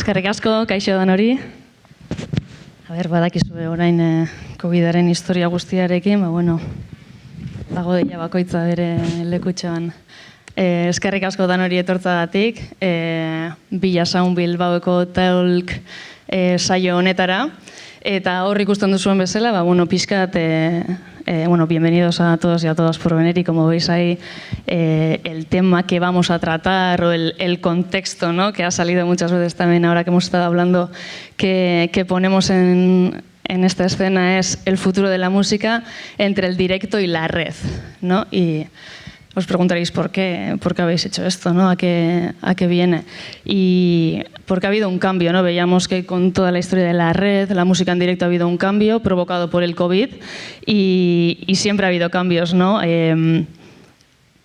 Eskerrik asko, kaixo dan hori. Badakizue orain COVID-aren historia guztiarekin, dago deia bakoitza bere lekutxoan. Eskerrik asko dan hori etortzagatik, Villa Sound Bilbaoko talk saio honetara, eta hor ikusten duzuen bezala, pixkat, bienvenidos a todos y a todas por venir, y como veis ahí, el tema que vamos a tratar o el contexto, ¿no?, que ha salido muchas veces también ahora que hemos estado hablando, que ponemos en esta escena es el futuro de la música entre el directo y la red, ¿no? Y os preguntaréis por qué habéis hecho esto, ¿no? ¿A qué viene? Y porque ha habido un cambio, ¿no? Veíamos que con toda la historia de la red, la música en directo, ha habido un cambio provocado por el COVID y siempre ha habido cambios, ¿no?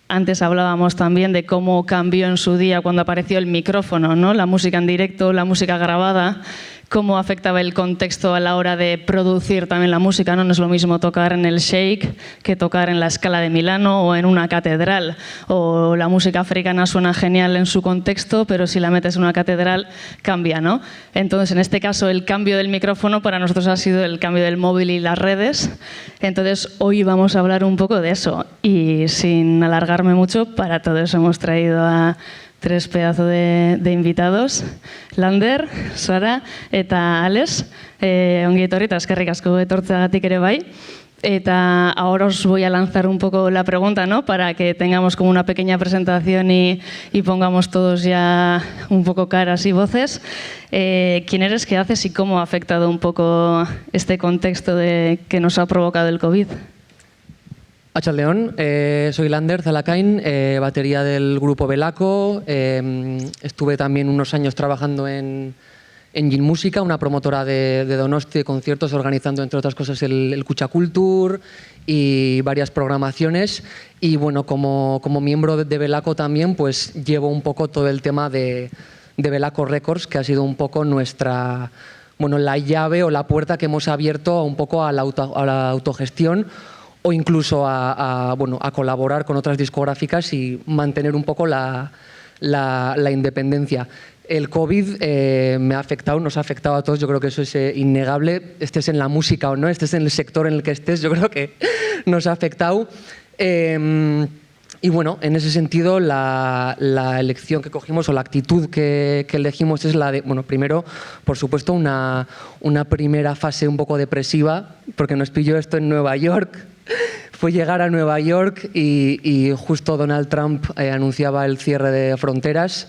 Antes hablábamos también de cómo cambió en su día cuando apareció el micrófono, ¿no? La música en directo, la música grabada, cómo afectaba el contexto a la hora de producir también la música, ¿no? No es lo mismo tocar en el Shake que tocar en la Scala de Milano o en una catedral. O la música africana suena genial en su contexto, pero si la metes en una catedral cambia, ¿no? Entonces, en este caso, el cambio del micrófono para nosotros ha sido el cambio del móvil y las redes. Entonces, hoy vamos a hablar un poco de eso. Y sin alargarme mucho, para todo eso hemos traído a tres pedazos de invitados, Lander, Sara eta Alex. Ongi etorri eta eskerrik asko etortzeagatik ere bai. Eta ahora os voy a lanzar un poco la pregunta, ¿no?, para que tengamos como una pequeña presentación y pongamos todos ya un poco caras y voces. ¿Quién eres, qué haces y cómo ha afectado un poco este contexto que nos ha provocado el COVID? Arratsaldeon, soy Lander Zalakain, batería del grupo Belaco. Estuve también unos años trabajando en Gin Música, una promotora de Donosti de conciertos, organizando entre otras cosas el Kutxa Kultur y varias programaciones. Y bueno, como miembro de Belaco también, pues llevo un poco todo el tema de Belaco Records, que ha sido un poco nuestra, la llave o la puerta que hemos abierto un poco a la autogestión, o incluso a colaborar con otras discográficas y mantener un poco la independencia. El COVID me ha afectado, nos ha afectado a todos, yo creo que eso es innegable, estés en la música o no, estés en el sector en el que estés, yo creo que nos ha afectado. Y bueno, en ese sentido, la elección que cogimos o la actitud que elegimos es la de, primero, por supuesto, una primera fase un poco depresiva, porque nos pilló esto en Nueva York. Fue llegar a Nueva York y justo Donald Trump anunciaba el cierre de fronteras.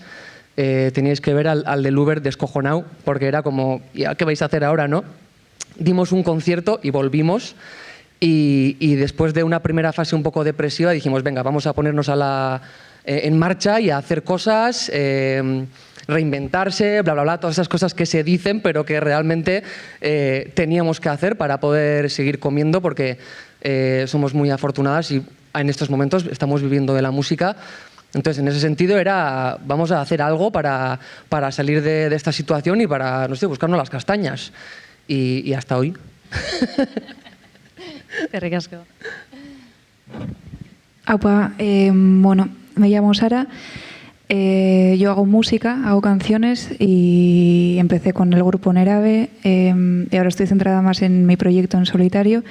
Teníais que ver al del Uber descojonado, porque era como, ¿ya qué vais a hacer ahora, no? Dimos un concierto y volvimos. Y después de una primera fase un poco depresiva dijimos, venga, vamos a ponernos en marcha y a hacer cosas, reinventarse, bla, bla, bla, todas esas cosas que se dicen, pero que realmente teníamos que hacer para poder seguir comiendo, porque somos muy afortunadas y en estos momentos estamos viviendo de la música. Entonces, en ese sentido era, vamos a hacer algo para salir de esta situación y para, buscarnos las castañas. Y hasta hoy. Eskerrik asko. Aupa, me llamo Sara. Yo hago música, hago canciones y empecé con el grupo Nerabe y ahora estoy centrada más en mi proyecto en solitario.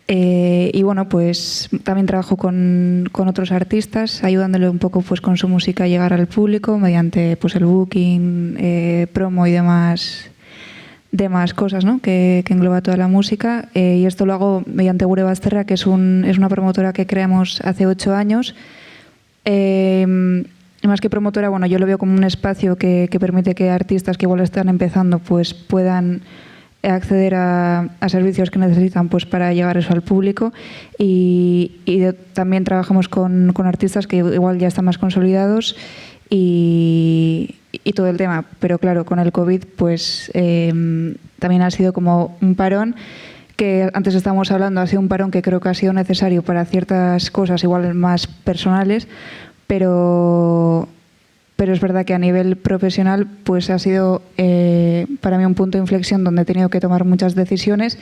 Y pues también trabajo con otros artistas, ayudándole un poco pues con su música a llegar al público mediante pues el booking, promo y demás cosas, ¿no?, que engloba toda la música. Y esto lo hago mediante Gure Basterra, que es una promotora que creamos hace 8 años. Más que promotora, yo lo veo como un espacio que permite que artistas que igual están empezando pues puedan acceder a servicios que necesitan pues para llegar eso al público. Y también trabajamos con artistas que igual ya están más consolidados y todo el tema, pero claro, con el COVID pues también ha sido como un parón, que antes estábamos hablando, ha sido un parón que creo que ha sido necesario para ciertas cosas igual más personales, pero es verdad que a nivel profesional pues ha sido para mí un punto de inflexión donde he tenido que tomar muchas decisiones.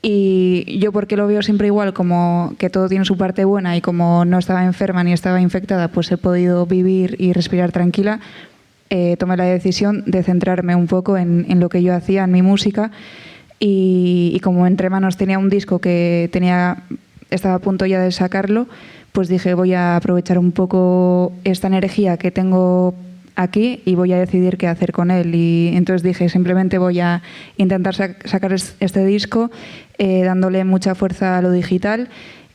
Y yo, porque lo veo siempre igual, como que todo tiene su parte buena, y como no estaba enferma ni estaba infectada, pues he podido vivir y respirar tranquila. tomé la decisión de centrarme un poco en lo que yo hacía, en mi música, y como entre manos tenía un disco que estaba a punto ya de sacarlo, pues dije, voy a aprovechar un poco esta energía que tengo aquí y voy a decidir qué hacer con él. Y entonces dije, simplemente voy a intentar sacar este disco dándole mucha fuerza a lo digital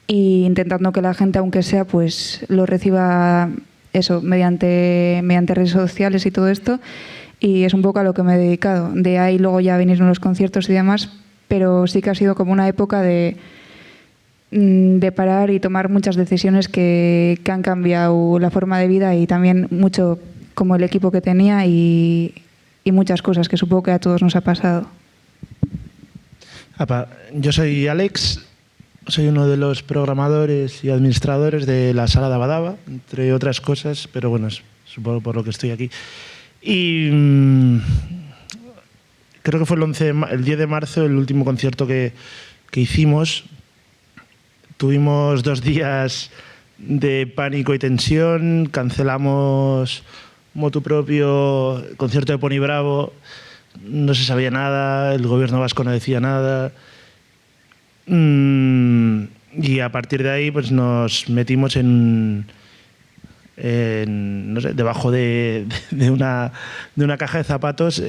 e intentando que la gente, aunque sea, pues lo reciba eso mediante redes sociales y todo esto. Y es un poco a lo que me he dedicado. De ahí luego ya vinieron los conciertos y demás, pero sí que ha sido como una época de parar y tomar muchas decisiones que han cambiado la forma de vida y también mucho como el equipo que tenía y muchas cosas que supongo que a todos nos ha pasado. Yo soy Alex, soy uno de los programadores y administradores de la Sala Daba Daba, entre otras cosas, pero bueno, supongo por lo que estoy aquí. Y creo que fue el 10 de marzo el último concierto que hicimos. Tuvimos 2 días de pánico y tensión, cancelamos motu propio, concierto de Pony Bravo, no se sabía nada, el gobierno vasco no decía nada. Y a partir de ahí pues nos metimos no sé, debajo de una caja de zapatos,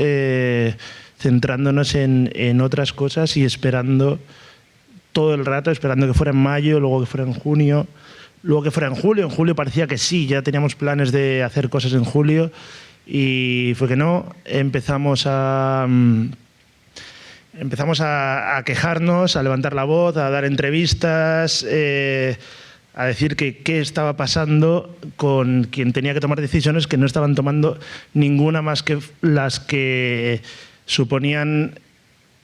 centrándonos en otras cosas y esperando todo el rato, esperando que fuera en mayo, luego que fuera en junio, luego que fuera en julio. En julio parecía que sí, ya teníamos planes de hacer cosas en julio y fue que no. Empezamos a quejarnos, a levantar la voz, a dar entrevistas, a decir que qué estaba pasando con quien tenía que tomar decisiones que no estaban tomando ninguna más que las que suponían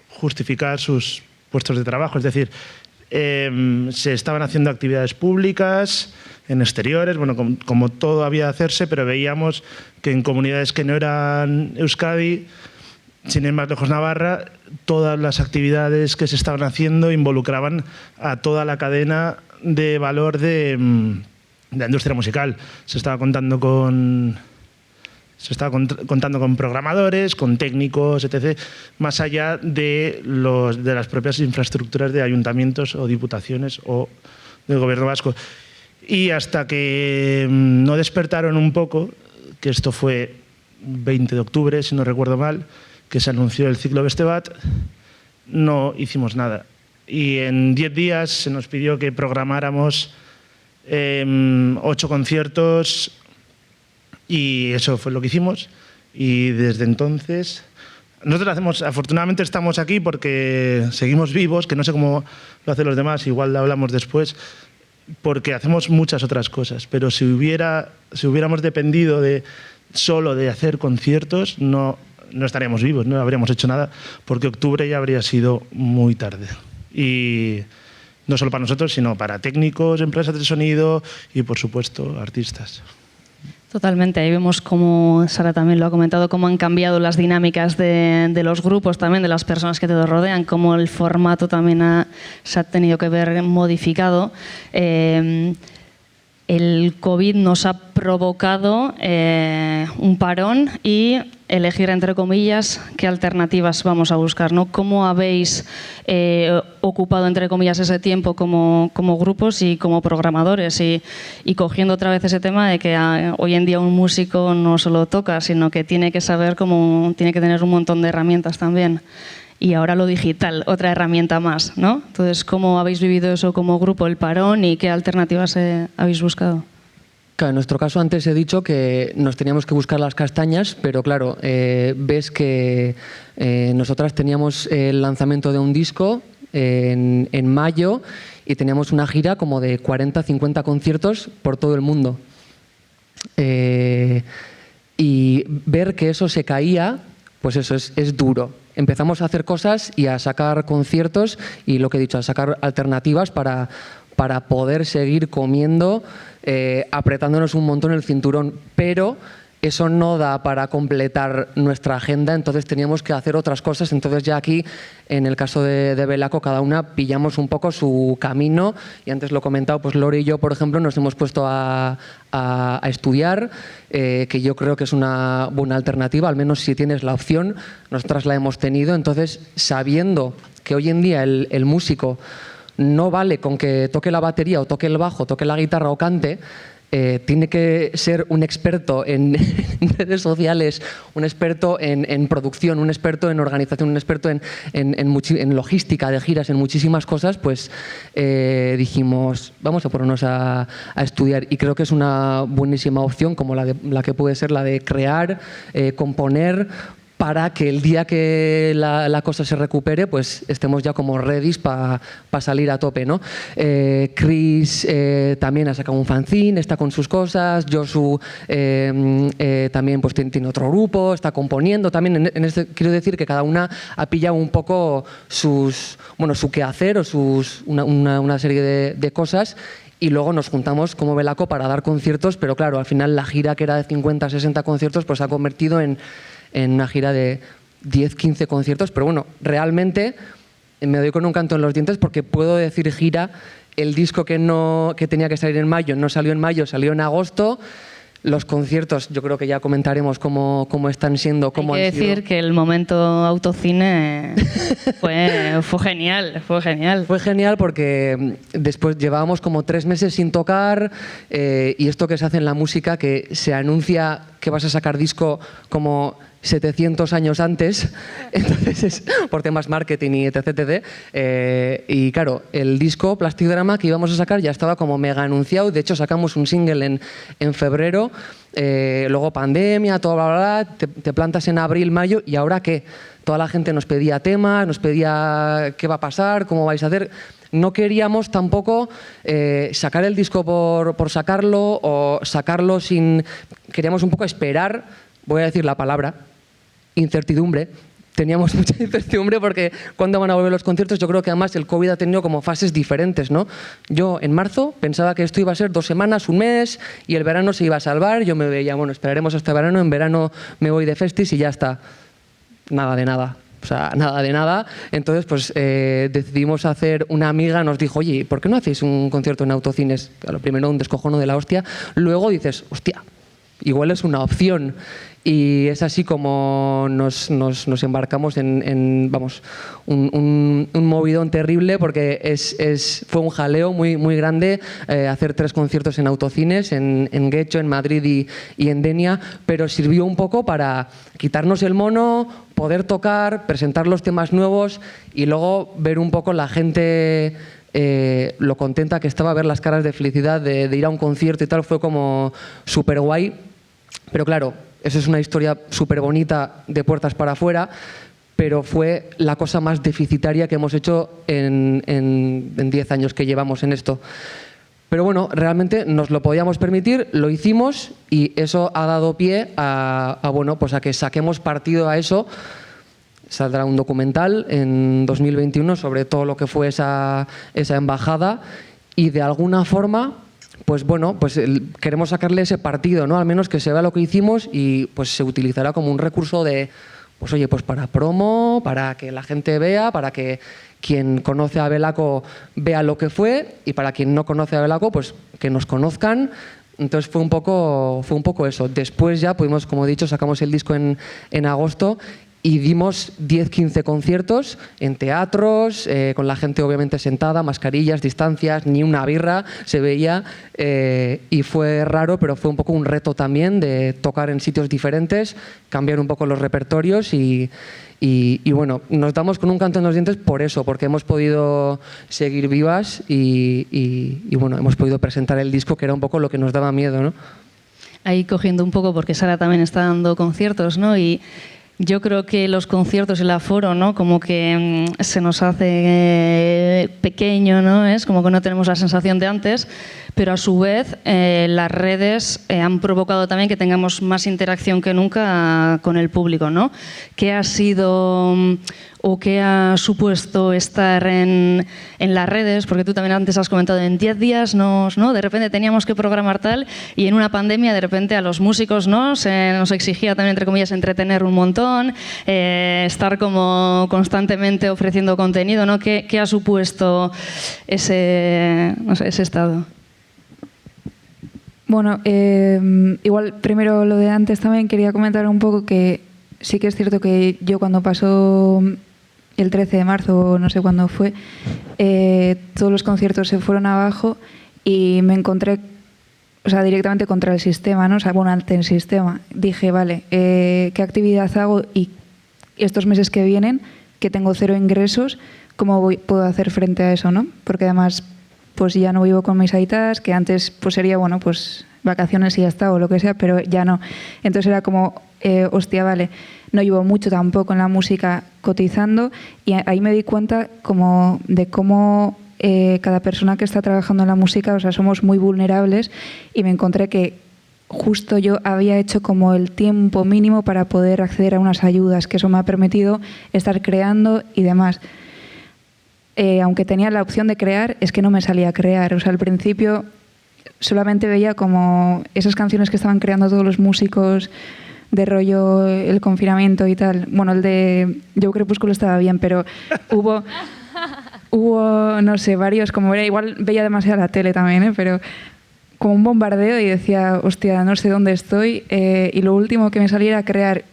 justificar sus puestos de trabajo. Es decir, se estaban haciendo actividades públicas en exteriores, bueno, como todo había de hacerse, pero veíamos que en comunidades que no eran Euskadi, sin ir más lejos Navarra, todas las actividades que se estaban haciendo involucraban a toda la cadena de valor de la industria musical. Se estaba contando con programadores, con técnicos, etc., más allá de las propias infraestructuras de ayuntamientos o diputaciones o del gobierno vasco. Y hasta que no despertaron un poco, que esto fue 20 de octubre, si no recuerdo mal, que se anunció el ciclo Bestebat, no hicimos nada. Y en 10 días se nos pidió que programáramos 8 conciertos y eso fue lo que hicimos. Y desde entonces, nosotros afortunadamente estamos aquí porque seguimos vivos, que no sé cómo lo hacen los demás, igual hablamos después, porque hacemos muchas otras cosas. Pero si hubiéramos dependido solo de hacer conciertos, no estaríamos vivos, no habríamos hecho nada, porque octubre ya habría sido muy tarde. Y no solo para nosotros, sino para técnicos, empresas de sonido y, por supuesto, artistas. Totalmente, ahí vemos como Sara también lo ha comentado, cómo han cambiado las dinámicas de los grupos, también de las personas que te rodean, cómo el formato también se ha tenido que ver modificado. El COVID nos ha provocado un parón y elegir, entre comillas, qué alternativas vamos a buscar, ¿no? ¿Cómo habéis ocupado, entre comillas, ese tiempo como grupos y como programadores? Y cogiendo otra vez ese tema de que hoy en día un músico no solo toca, sino que tiene que saber tiene que tener un montón de herramientas también. Y ahora lo digital, otra herramienta más, ¿no? Entonces, ¿cómo habéis vivido eso como grupo, el parón, y qué alternativas habéis buscado? Claro, en nuestro caso antes he dicho que nos teníamos que buscar las castañas, pero claro, ves que nosotras teníamos el lanzamiento de un disco en mayo y teníamos una gira como de 40-50 conciertos por todo el mundo. Y ver que eso se caía, pues eso es duro. Empezamos a hacer cosas y a sacar conciertos y, lo que he dicho, a sacar alternativas para poder seguir comiendo, apretándonos un montón el cinturón. Pero eso no da para completar nuestra agenda, entonces teníamos que hacer otras cosas. Entonces ya aquí, en el caso de Belaco, cada una pillamos un poco su camino, y antes lo he comentado, pues Lore y yo, por ejemplo, nos hemos puesto a estudiar, que yo creo que es una buena alternativa, al menos si tienes la opción. Nosotras la hemos tenido, entonces sabiendo que hoy en día el músico no vale con que toque la batería o toque el bajo, toque la guitarra o cante, tiene que ser un experto en redes sociales, un experto en producción, un experto en organización, un experto en logística de giras, en muchísimas cosas. Pues dijimos, vamos a ponernos a estudiar, y creo que es una buenísima opción, como la que puede ser la de crear, componer, para que el día que la cosa se recupere, pues estemos ya como ready para salir a tope, ¿no? Chris también ha sacado un fanzine, está con sus cosas. Josu también pues tiene otro grupo, está componiendo también. Quiero decir que cada una ha pillado un poco su quehacer o una serie de cosas. Y luego nos juntamos como Belaco para dar conciertos, pero claro, al final la gira, que era de 50, 60 conciertos, pues se ha convertido en una gira de 10, 15 conciertos. Pero bueno, realmente me doy con un canto en los dientes, porque puedo decir gira. El disco que tenía que salir en mayo no salió en mayo, salió en agosto. Los conciertos, yo creo que ya comentaremos cómo están siendo. Cómo Hay que decir que el momento autocine fue genial, fue genial. Fue genial porque después llevábamos como 3 meses sin tocar, y esto que se hace en la música, que se anuncia que vas a sacar disco como 700 años antes, entonces es por temas marketing y etc. Y claro, el disco Plastic Drama que íbamos a sacar ya estaba como mega anunciado. De hecho, sacamos un single en febrero, luego pandemia, todo bla, bla, bla. Te plantas en abril, mayo, y ¿ahora qué? Toda la gente nos pedía temas, nos pedía qué va a pasar, cómo vais a hacer. No queríamos tampoco sacar el disco por sacarlo, o sacarlo sin... Queríamos un poco esperar, voy a decir la palabra, incertidumbre. Teníamos mucha incertidumbre porque cuando van a volver los conciertos. Yo creo que además el COVID ha tenido como fases diferentes, ¿no? Yo en marzo pensaba que esto iba a ser 2 semanas, un mes, y el verano se iba a salvar. Yo me veía, bueno, esperaremos hasta verano, en verano me voy de festis y ya está. Nada de nada. O sea, nada de nada. Entonces, pues decidimos hacer... Una amiga nos dijo, oye, ¿por qué no hacéis un concierto en Autocines? Lo primero, un descojono de la hostia. Luego dices, hostia, igual es una opción. Y es así como nos embarcamos en vamos, un movidón terrible, porque fue un jaleo muy, muy grande hacer 3 conciertos en Autocines, en Guecho, en Madrid y en Denia, pero sirvió un poco para quitarnos el mono, poder tocar, presentar los temas nuevos y luego ver un poco la gente... lo contenta que estaba, ver las caras de felicidad de ir a un concierto y tal. Fue como súper guay. Pero claro, eso es una historia súper bonita de puertas para afuera, pero fue la cosa más deficitaria que hemos hecho en 10 años que llevamos en esto. Pero bueno, realmente nos lo podíamos permitir, lo hicimos, y eso ha dado pie bueno, pues a que saquemos partido a eso. Saldrá un documental en 2021 sobre todo lo que fue esa embajada, y de alguna forma... Pues bueno, pues queremos sacarle ese partido, ¿no? Al menos que se vea lo que hicimos, y pues se utilizará como un recurso de, pues oye, pues para promo, para que la gente vea, para que quien conoce a Belaco vea lo que fue, y para quien no conoce a Belaco, pues que nos conozcan. Entonces fue un poco eso. Después ya pudimos, como he dicho, sacamos el disco en agosto, y dimos 10-15 conciertos en teatros, con la gente obviamente sentada, mascarillas, distancias, ni una birra se veía, y fue raro, pero fue un poco un reto también de tocar en sitios diferentes, cambiar un poco los repertorios y bueno, nos damos con un canto en los dientes por eso, porque hemos podido seguir vivas y bueno, hemos podido presentar el disco, que era un poco lo que nos daba miedo, ¿no? Ahí cogiendo un poco, porque Sara también está dando conciertos, ¿no? Y yo creo que los conciertos, el aforo, ¿no? Como que se nos hace pequeño, ¿no? Es como que no tenemos la sensación de antes, pero a su vez las redes han provocado también que tengamos más interacción que nunca con el público, ¿no? ¿Qué ha sido o qué ha supuesto estar en las redes? Porque tú también antes has comentado, en 10 días ¿no? De repente teníamos que programar tal, y en una pandemia de repente a los músicos se nos exigía también, entre comillas, entretener un montón, estar como constantemente ofreciendo contenido, ¿no? ¿Qué ha supuesto ese estado? Bueno, igual primero lo de antes también quería comentar un poco que sí que es cierto que yo cuando pasó el 13 de marzo, no sé cuándo fue, todos los conciertos se fueron abajo y me encontré, o sea, directamente contra el sistema, ¿no? O sea, bueno, ante el sistema. Dije, vale, ¿qué actividad hago? Y estos meses que vienen, que tengo 0 ingresos, ¿cómo puedo hacer frente a eso, no? Porque además, pues ya no vivo con mis aitas, que antes pues sería, bueno, pues vacaciones y ya está, o lo que sea, pero ya no. Entonces era como, hostia, vale, no llevo mucho tampoco en la música cotizando, y ahí me di cuenta como de cómo cada persona que está trabajando en la música, o sea, somos muy vulnerables, y me encontré que justo yo había hecho como el tiempo mínimo para poder acceder a unas ayudas, que eso me ha permitido estar creando y demás. Aunque tenía la opción de crear, es que no me salía a crear. O sea, al principio solamente veía como esas canciones que estaban creando todos los músicos de rollo el confinamiento y tal. Bueno, el de Yo Crepúsculo estaba bien, pero hubo no sé, varios, como era, igual veía demasiado la tele también, pero como un bombardeo, y decía, hostia, no sé dónde estoy, y lo último que me salía era crear.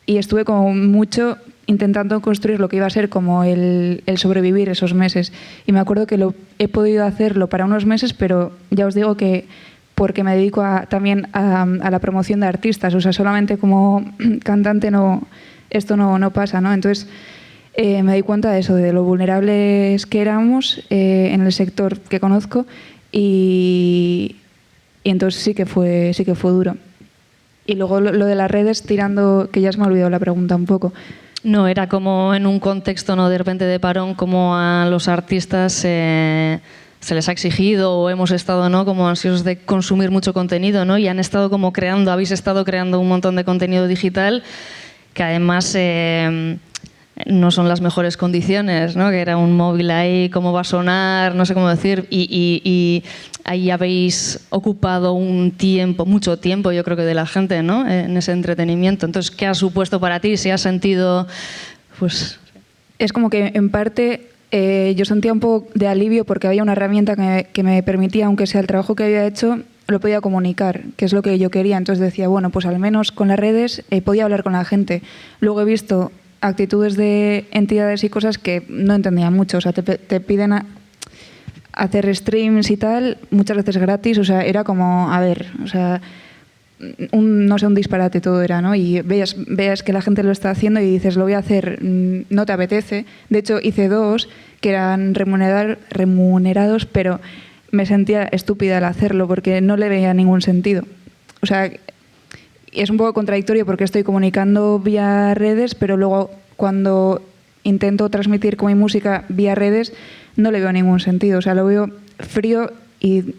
Y estuve como mucho intentando construir lo que iba a ser como el sobrevivir esos meses. Y me acuerdo que he podido hacerlo para unos meses, pero ya os digo que porque me dedico también a la promoción de artistas, o sea, solamente como cantante esto no pasa, ¿no? Entonces me di cuenta de eso, de lo vulnerables que éramos en el sector que conozco, y entonces sí que fue duro. Y luego lo de las redes, tirando, que ya se me ha olvidado la pregunta un poco. No, era como en un contexto, ¿no?, de repente de parón, como a los artistas se les ha exigido, o hemos estado, ¿no?, como ansiosos de consumir mucho contenido, ¿no? Y han estado como habéis estado creando un montón de contenido digital que además no son las mejores condiciones, ¿no? Que era un móvil ahí, cómo va a sonar, no sé cómo decir, y ahí habéis ocupado mucho tiempo, yo creo que de la gente, ¿no?, en ese entretenimiento. Entonces, ¿qué ha supuesto para ti? ¿Si has sentido, pues...? Es como que, en parte, yo sentía un poco de alivio porque había una herramienta que me permitía, aunque sea el trabajo que había hecho, lo podía comunicar, que es lo que yo quería. Entonces decía, bueno, pues al menos con las redes podía hablar con la gente. Luego he visto actitudes de entidades y cosas que no entendía mucho. O sea, te piden hacer streams y tal, muchas veces gratis. O sea, era como, a ver, o sea, no sé, un disparate todo era, ¿no? Y veas que la gente lo está haciendo y dices, lo voy a hacer, no te apetece. De hecho, hice 2 que eran remunerados, pero me sentía estúpida al hacerlo porque no le veía ningún sentido. O sea, es un poco contradictorio porque estoy comunicando vía redes, pero luego cuando intento transmitir con mi música vía redes no le veo ningún sentido. O sea, lo veo frío, y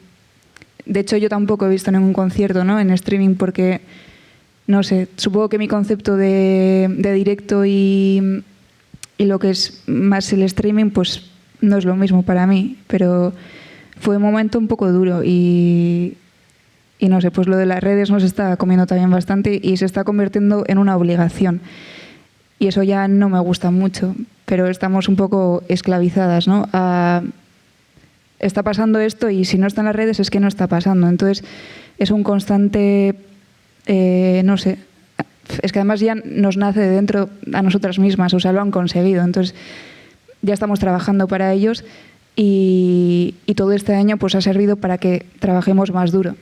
de hecho yo tampoco he visto ningún concierto, ¿no?, en streaming porque, no sé, supongo que mi concepto de directo y lo que es más el streaming pues no es lo mismo para mí, pero fue un momento un poco duro y no sé, pues lo de las redes nos está comiendo también bastante y se está convirtiendo en una obligación. Y eso ya no me gusta mucho, pero estamos un poco esclavizadas, ¿no? Está pasando esto y si no está en las redes es que no está pasando. Entonces es un constante, no sé, es que además ya nos nace de dentro a nosotras mismas, o sea, lo han conseguido. Entonces ya estamos trabajando para ellos y todo este año pues ha servido para que trabajemos más duro.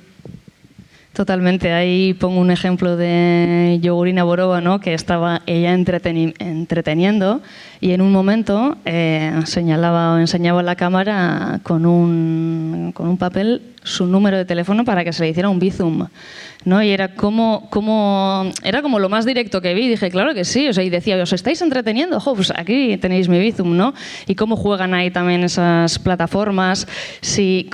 Totalmente. Ahí pongo un ejemplo de Yogurina Borova, ¿no?, que estaba ella entreteniendo y en un momento enseñaba a la cámara con un papel su número de teléfono para que se le hiciera un Bizum, ¿no? Y era como lo más directo que vi. Dije, claro que sí. O sea, y decía, ¿os estáis entreteniendo? Jo, pues aquí tenéis mi Bizum, ¿no? Y cómo juegan ahí también esas plataformas, si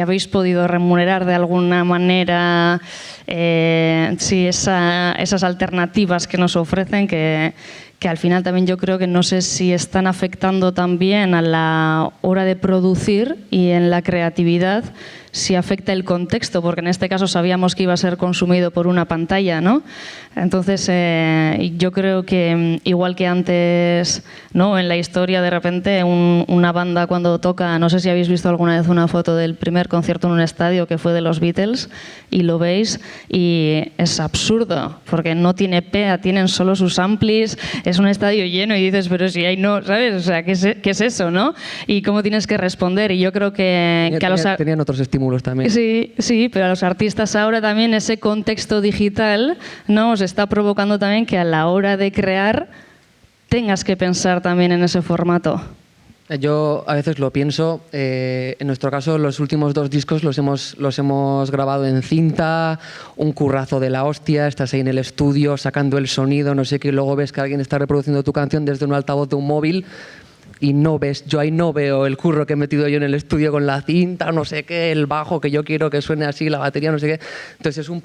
habéis podido remunerar de alguna manera, si esas alternativas que nos ofrecen, que al final también yo creo que no sé si están afectando también a la hora de producir y en la creatividad, si afecta el contexto, porque en este caso sabíamos que iba a ser consumido por una pantalla, ¿no? Entonces, yo creo que igual que antes, ¿no? En la historia, de repente, una banda cuando toca, no sé si habéis visto alguna vez una foto del primer concierto en un estadio que fue de los Beatles, y lo veis, y es absurdo, porque no tiene PEA, tienen solo sus amplis, es un estadio lleno, y dices, pero si ahí no, ¿sabes? O sea, ¿qué es eso, no? Y cómo tienes que responder, y yo creo que tenían otros estímulos también. Sí, pero a los artistas ahora también ese contexto digital, ¿no? Os está provocando también que a la hora de crear tengas que pensar también en ese formato. Yo a veces lo pienso, en nuestro caso los últimos 2 discos los hemos grabado en cinta, un currazo de la hostia, estás ahí en el estudio sacando el sonido, no sé qué, y luego ves que alguien está reproduciendo tu canción desde un altavoz de un móvil y yo ahí no veo el curro que he metido yo en el estudio con la cinta, no sé qué, el bajo que yo quiero que suene así, la batería, no sé qué. Entonces es un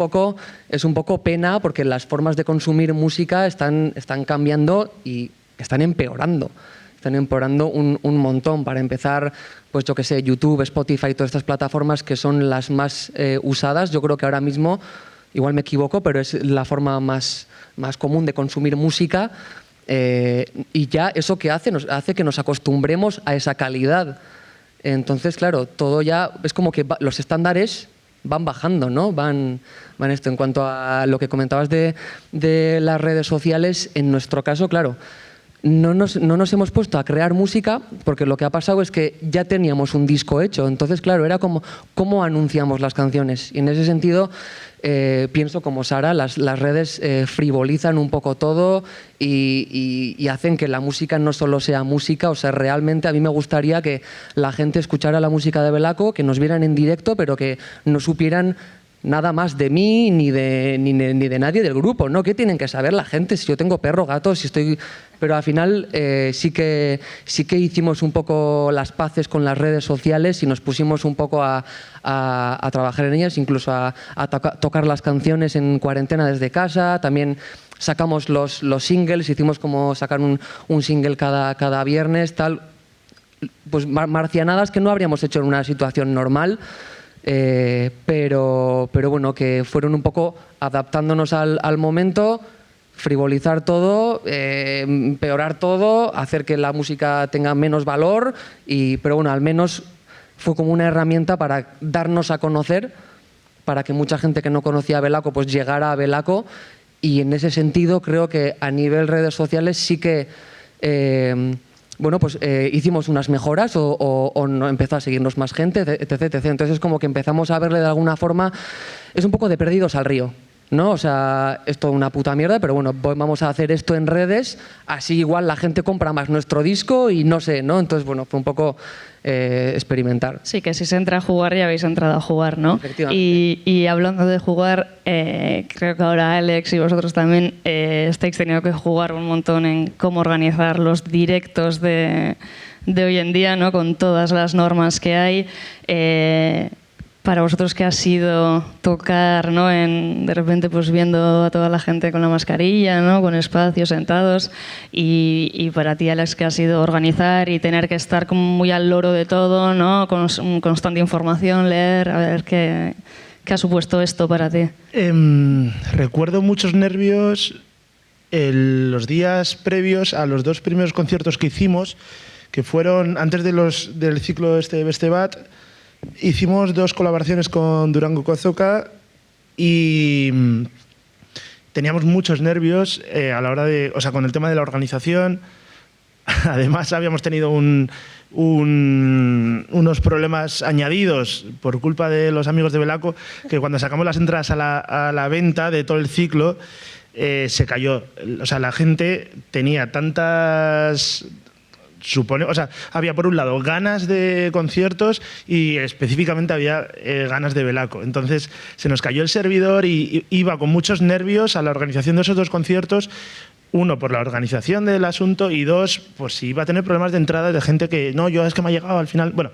poco pena porque las formas de consumir música están cambiando y están empeorando. Están empeorando un montón. Para empezar, pues yo qué sé, YouTube, Spotify, todas estas plataformas que son las más usadas. Yo creo que ahora mismo, igual me equivoco, pero es la forma más común de consumir música. Y ya eso que hace que nos acostumbremos a esa calidad. Entonces, claro, todo ya es como que los estándares van bajando, ¿no? Van esto. En cuanto a lo que comentabas de las redes sociales, en nuestro caso, claro, no nos hemos puesto a crear música porque lo que ha pasado es que ya teníamos un disco hecho. Entonces, claro, era como cómo anunciamos las canciones. Y en ese sentido, pienso como Sara, las redes frivolizan un poco todo y hacen que la música no solo sea música. O sea, realmente a mí me gustaría que la gente escuchara la música de Belaco, que nos vieran en directo, pero que no supieran nada más de mí ni de nadie del grupo, ¿no? ¿Qué tienen que saber la gente? Si yo tengo perro, gato, si estoy... Pero al final sí que hicimos un poco las paces con las redes sociales y nos pusimos un poco a trabajar en ellas, incluso a tocar las canciones en cuarentena desde casa. También sacamos los singles, hicimos como sacar un single cada viernes, tal. Pues marcianadas que no habríamos hecho en una situación normal. Pero bueno, que fueron un poco adaptándonos al momento, frivolizar todo, empeorar todo, hacer que la música tenga menos valor, pero bueno, al menos fue como una herramienta para darnos a conocer, para que mucha gente que no conocía a Belaco pues llegara a Belaco, y en ese sentido creo que a nivel redes sociales sí que bueno, pues hicimos unas mejoras o no, empezó a seguirnos más gente, etc. Entonces es como que empezamos a verle de alguna forma, es un poco de perdidos al río, ¿no? O sea, es toda una puta mierda, pero bueno, vamos a hacer esto en redes, así igual la gente compra más nuestro disco y no sé, ¿no? Entonces, bueno, fue un poco experimentar. Sí, que si se entra a jugar ya habéis entrado a jugar, ¿no? Efectivamente. Y hablando de jugar, creo que ahora Alex y vosotros también estáis teniendo que jugar un montón en cómo organizar los directos de hoy en día, ¿no? Con todas las normas que hay. Para vosotros, ¿qué ha sido tocar, ¿no? De repente pues viendo a toda la gente con la mascarilla, ¿no? Con espacios, sentados, y para ti, Alex, ¿qué ha sido organizar y tener que estar como muy al loro de todo, ¿no? Con constante información, leer, a ver qué ha supuesto esto para ti? Recuerdo muchos nervios los días previos a los 2 primeros conciertos que hicimos, que fueron antes del ciclo Bestebat. Hicimos 2 colaboraciones con Durango Kozoka y teníamos muchos nervios a la hora de, o sea, con el tema de la organización. Además, habíamos tenido unos problemas añadidos por culpa de los amigos de Belaco, que cuando sacamos las entradas a la venta de todo el ciclo, se cayó. O sea, la gente tenía tantas supone, o sea, había por un lado ganas de conciertos y específicamente había ganas de Belaco. Entonces se nos cayó el servidor y iba con muchos nervios a la organización de esos 2 conciertos. Uno, por la organización del asunto, y 2, pues si iba a tener problemas de entrada de gente que, no, yo es que me ha llegado al final. Bueno,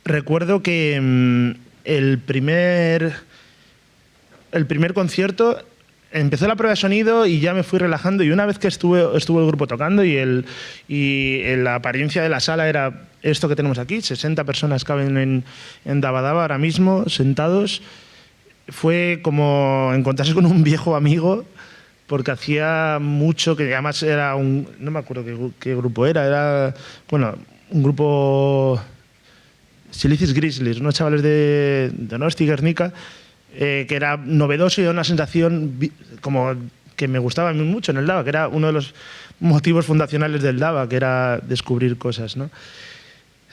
recuerdo que el primer concierto empezó la prueba de sonido y ya me fui relajando, y una vez que estuvo el grupo tocando y la apariencia de la sala era esto que tenemos aquí, 60 personas caben en Daba Daba ahora mismo, sentados, fue como encontrarse con un viejo amigo, porque hacía mucho que, además era no me acuerdo qué grupo era, bueno, un grupo Silicis Grizzlies, unos chavales de Donosti, Guernica, que era novedoso y era una sensación como que me gustaba a mí mucho en el Daba, que era uno de los motivos fundacionales del Daba, que era descubrir cosas, ¿no?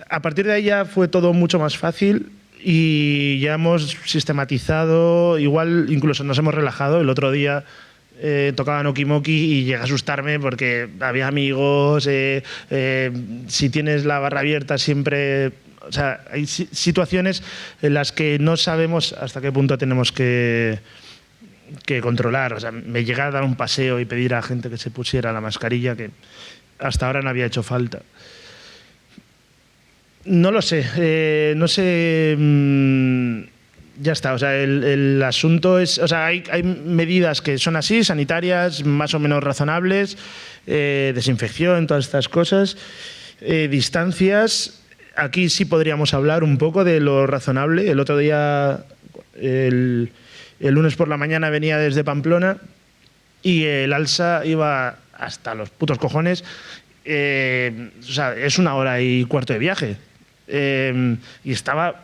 A partir de ahí ya fue todo mucho más fácil y ya hemos sistematizado, igual incluso nos hemos relajado. El otro día tocaba Noki Moki y llegué a asustarme porque había amigos, si tienes la barra abierta siempre... O sea, hay situaciones en las que no sabemos hasta qué punto tenemos que controlar. O sea, me llega a dar un paseo y pedir a gente que se pusiera la mascarilla, que hasta ahora no había hecho falta. No lo sé, no sé... ya está, o sea, el asunto es... O sea, hay medidas que son así, sanitarias, más o menos razonables, desinfección, todas estas cosas, distancias... Aquí sí podríamos hablar un poco de lo razonable. El otro día, el lunes por la mañana, venía desde Pamplona y el alsa iba hasta los putos cojones. O sea, es 1 hora y cuarto de viaje. Y estaba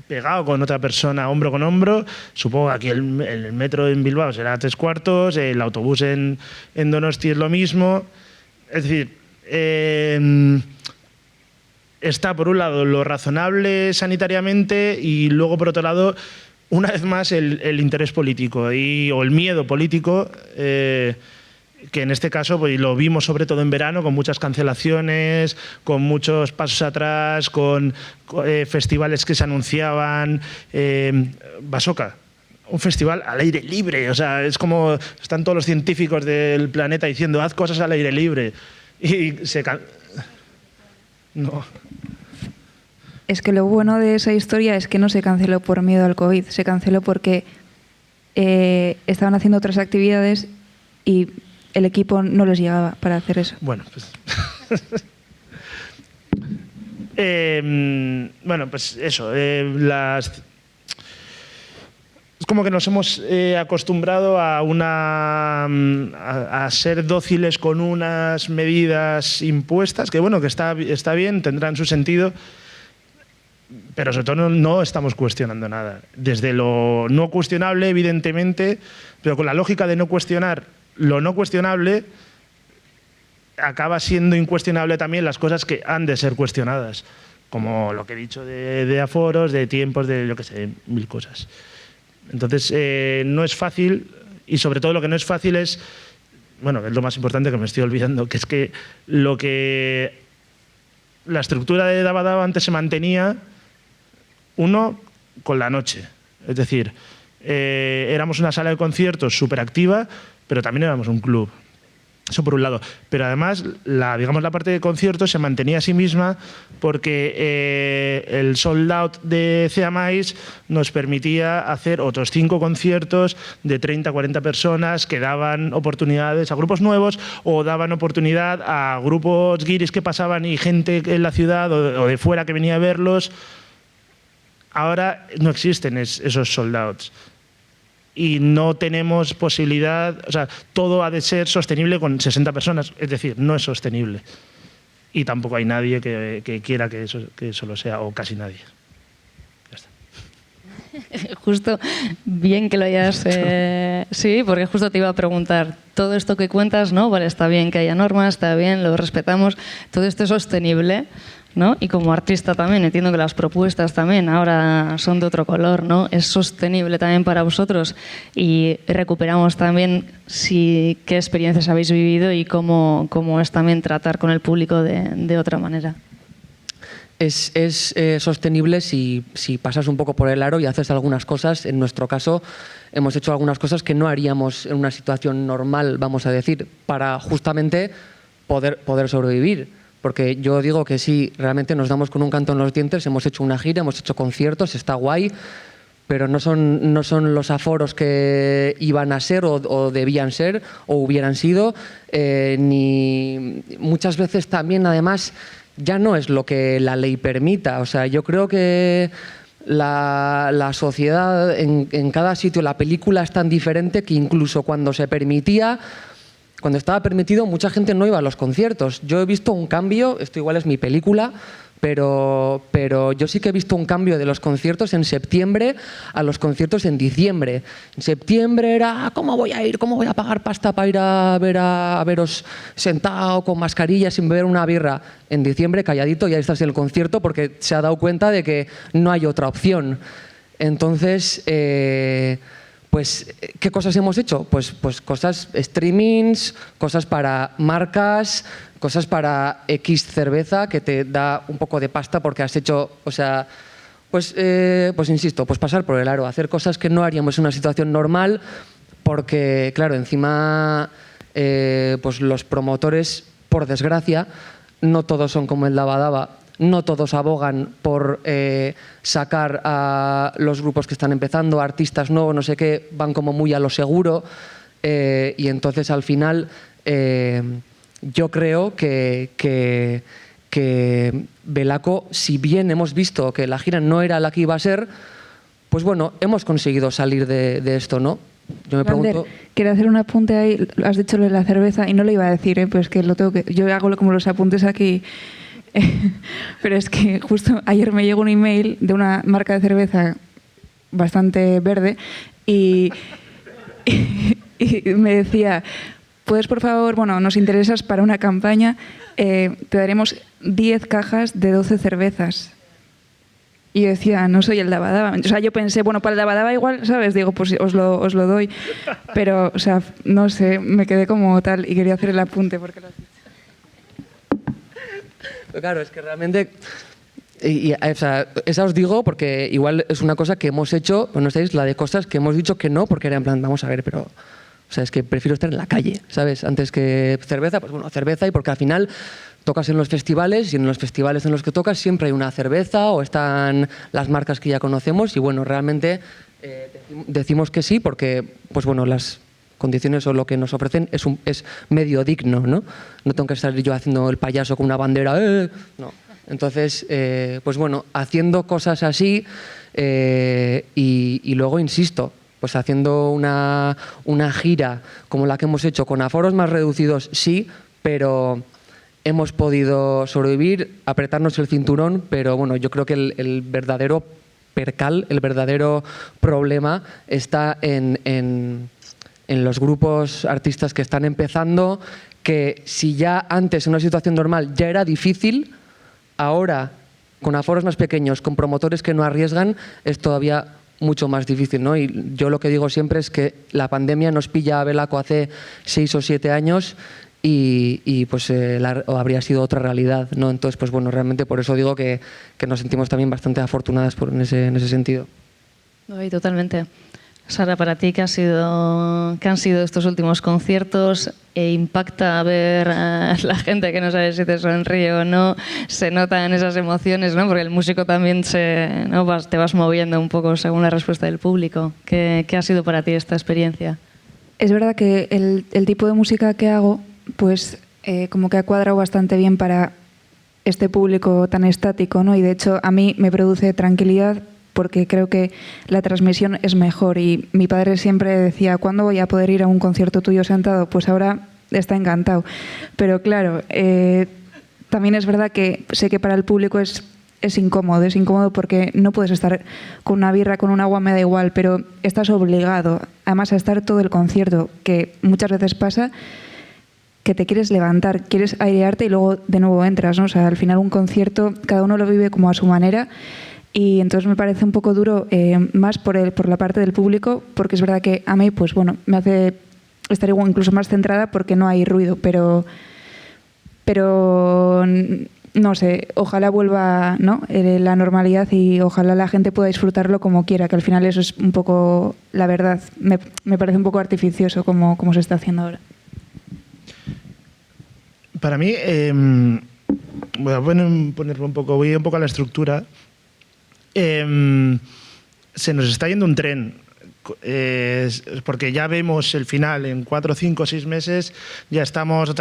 pegado con otra persona, hombro con hombro. Supongo que aquí el metro en Bilbao será 3/4, el autobús en Donosti es lo mismo. Es decir... está por un lado lo razonable sanitariamente y luego por otro lado, una vez más, el interés político o el miedo político, que en este caso pues, lo vimos sobre todo en verano, con muchas cancelaciones, con muchos pasos atrás, con festivales que se anunciaban. Basoka, un festival al aire libre, o sea, es como están todos los científicos del planeta diciendo haz cosas al aire libre y no. Es que lo bueno de esa historia es que no se canceló por miedo al COVID, se canceló porque estaban haciendo otras actividades y el equipo no les llegaba para hacer eso. Bueno, pues... bueno, pues eso. Es como que nos hemos acostumbrado a ser dóciles con unas medidas impuestas, que bueno, que está bien, tendrán su sentido, pero sobre todo no estamos cuestionando nada. Desde lo no cuestionable, evidentemente, pero con la lógica de no cuestionar lo no cuestionable, acaba siendo incuestionable también las cosas que han de ser cuestionadas, como lo que he dicho de aforos, de tiempos, de yo qué sé, 1000 cosas. Entonces, no es fácil, y sobre todo lo que no es fácil es, bueno, es lo más importante que me estoy olvidando, que es que la estructura de Daba Daba antes se mantenía, uno, con la noche. Es decir, éramos una sala de conciertos súper activa, pero también éramos un club. Eso por un lado. Pero además, la parte de conciertos se mantenía a sí misma porque el sold out de CEAMAIS nos permitía hacer otros 5 conciertos de 30 a 40 personas que daban oportunidades a grupos nuevos o daban oportunidad a grupos guiris que pasaban y gente en la ciudad o de fuera que venía a verlos. Ahora no existen esos sold outs. Y no tenemos posibilidad, o sea, todo ha de ser sostenible con 60 personas, es decir, no es sostenible. Y tampoco hay nadie que quiera que eso lo sea, o casi nadie. Ya está. Justo, bien que lo hayas... sí, porque justo te iba a preguntar, todo esto que cuentas, ¿no? Vale, está bien que haya normas, está bien, lo respetamos, todo esto es sostenible. ¿no? Y como artista también, entiendo que las propuestas también ahora son de otro color, ¿no? Es sostenible también para vosotros y recuperamos también qué experiencias habéis vivido y cómo es también tratar con el público de otra manera. Es sostenible si pasas un poco por el aro y haces algunas cosas. En nuestro caso, hemos hecho algunas cosas que no haríamos en una situación normal, vamos a decir, para justamente poder sobrevivir. Porque yo digo que sí, realmente nos damos con un canto en los dientes, hemos hecho una gira, hemos hecho conciertos, está guay, pero no son los aforos que iban a ser o debían ser o hubieran sido, ni muchas veces también, además, ya no es lo que la ley permita. O sea, yo creo que la sociedad en cada sitio, la película es tan diferente que incluso cuando estaba permitido, mucha gente no iba a los conciertos. Yo he visto un cambio, esto igual es mi película, pero yo sí que he visto un cambio de los conciertos en septiembre a los conciertos en diciembre. En septiembre era, ¿cómo voy a ir? ¿Cómo voy a pagar pasta para ir a veros sentado con mascarilla sin beber una birra? En diciembre, calladito, ya estás en el concierto porque se ha dado cuenta de que no hay otra opción. Entonces, pues, ¿qué cosas hemos hecho? Pues cosas, streamings, cosas para marcas, cosas para X cerveza que te da un poco de pasta porque has hecho, o sea, pues insisto, pues pasar por el aro, hacer cosas que no haríamos en una situación normal porque, claro, encima pues los promotores, por desgracia, no todos son como el Daba Daba. No todos abogan por sacar a los grupos que están empezando, artistas nuevos, no sé qué, van como muy a lo seguro y entonces al final yo creo que Belaco, si bien hemos visto que la gira no era la que iba a ser, pues bueno, hemos conseguido salir de esto, ¿no? Yo me pregunto... Quiero hacer un apunte ahí, has dicho lo de la cerveza y no lo iba a decir, pues que yo hago como los apuntes aquí. Pero es que justo ayer me llegó un email de una marca de cerveza bastante verde y me decía, ¿puedes por favor, nos interesas para una campaña, te daremos 10 cajas de 12 cervezas? Y yo decía, no soy el Daba Daba. O sea, yo pensé, para el Daba Daba igual, ¿sabes? Digo, pues os lo doy. Pero, o sea, no sé, me quedé como tal y quería hacer el apunte porque lo has dicho. Claro, es que realmente, o sea, esa os digo porque igual es una cosa que hemos hecho, pues no sabéis, la de cosas que hemos dicho que no, porque era en plan, vamos a ver, pero, o sea, es que prefiero estar en la calle, ¿sabes? Antes que cerveza, pues bueno, cerveza, y porque al final tocas en los festivales y en los festivales en los que tocas siempre hay una cerveza o están las marcas que ya conocemos y bueno, realmente decimos que sí porque, pues bueno, las condiciones o lo que nos ofrecen es medio digno, ¿no? No tengo que estar yo haciendo el payaso con una bandera, no. Entonces, pues bueno, haciendo cosas así y luego, insisto, pues haciendo una gira como la que hemos hecho, con aforos más reducidos, sí, pero hemos podido sobrevivir, apretarnos el cinturón, pero bueno, yo creo que el verdadero percal, el verdadero problema está en los grupos artistas que están empezando, que si ya antes en una situación normal ya era difícil, ahora con aforos más pequeños, con promotores que no arriesgan, es todavía mucho más difícil, ¿no? Y yo lo que digo siempre es que la pandemia nos pilla a Belaco hace 6 o 7 años y pues habría sido otra realidad, ¿no? Entonces, pues bueno, realmente por eso digo que nos sentimos también bastante afortunadas en ese sentido. Sí, totalmente. Sara, para ti, ¿qué han sido estos últimos conciertos? ¿Impacta ver a la gente que no sabe si te sonríe o no? ¿Se notan esas emociones, ¿no? Porque el músico también te vas moviendo un poco según la respuesta del público. ¿Qué ha sido para ti esta experiencia? Es verdad que el tipo de música que hago, pues como que ha cuadrado bastante bien para este público tan estático, ¿no? Y de hecho a mí me produce tranquilidad porque creo que la transmisión es mejor y mi padre siempre decía, ¿cuándo voy a poder ir a un concierto tuyo sentado? Pues ahora está encantado. Pero claro, también es verdad que sé que para el público es incómodo porque no puedes estar con una birra, con un agua, me da igual, pero estás obligado además a estar todo el concierto, que muchas veces pasa que te quieres levantar, quieres airearte y luego de nuevo entras, ¿no? O sea, al final un concierto, cada uno lo vive como a su manera y entonces me parece un poco duro más por la parte del público, porque es verdad que a mí, pues bueno, me hace estar igual incluso más centrada porque no hay ruido, pero no sé, ojalá vuelva, ¿no? La normalidad y ojalá la gente pueda disfrutarlo como quiera, que al final eso es un poco la verdad. Me parece un poco artificioso como se está haciendo ahora. Para mí, voy a ponerlo voy un poco a la estructura. Se nos está yendo un tren. Porque ya vemos el final en 4, 5, 6 meses, ya estamos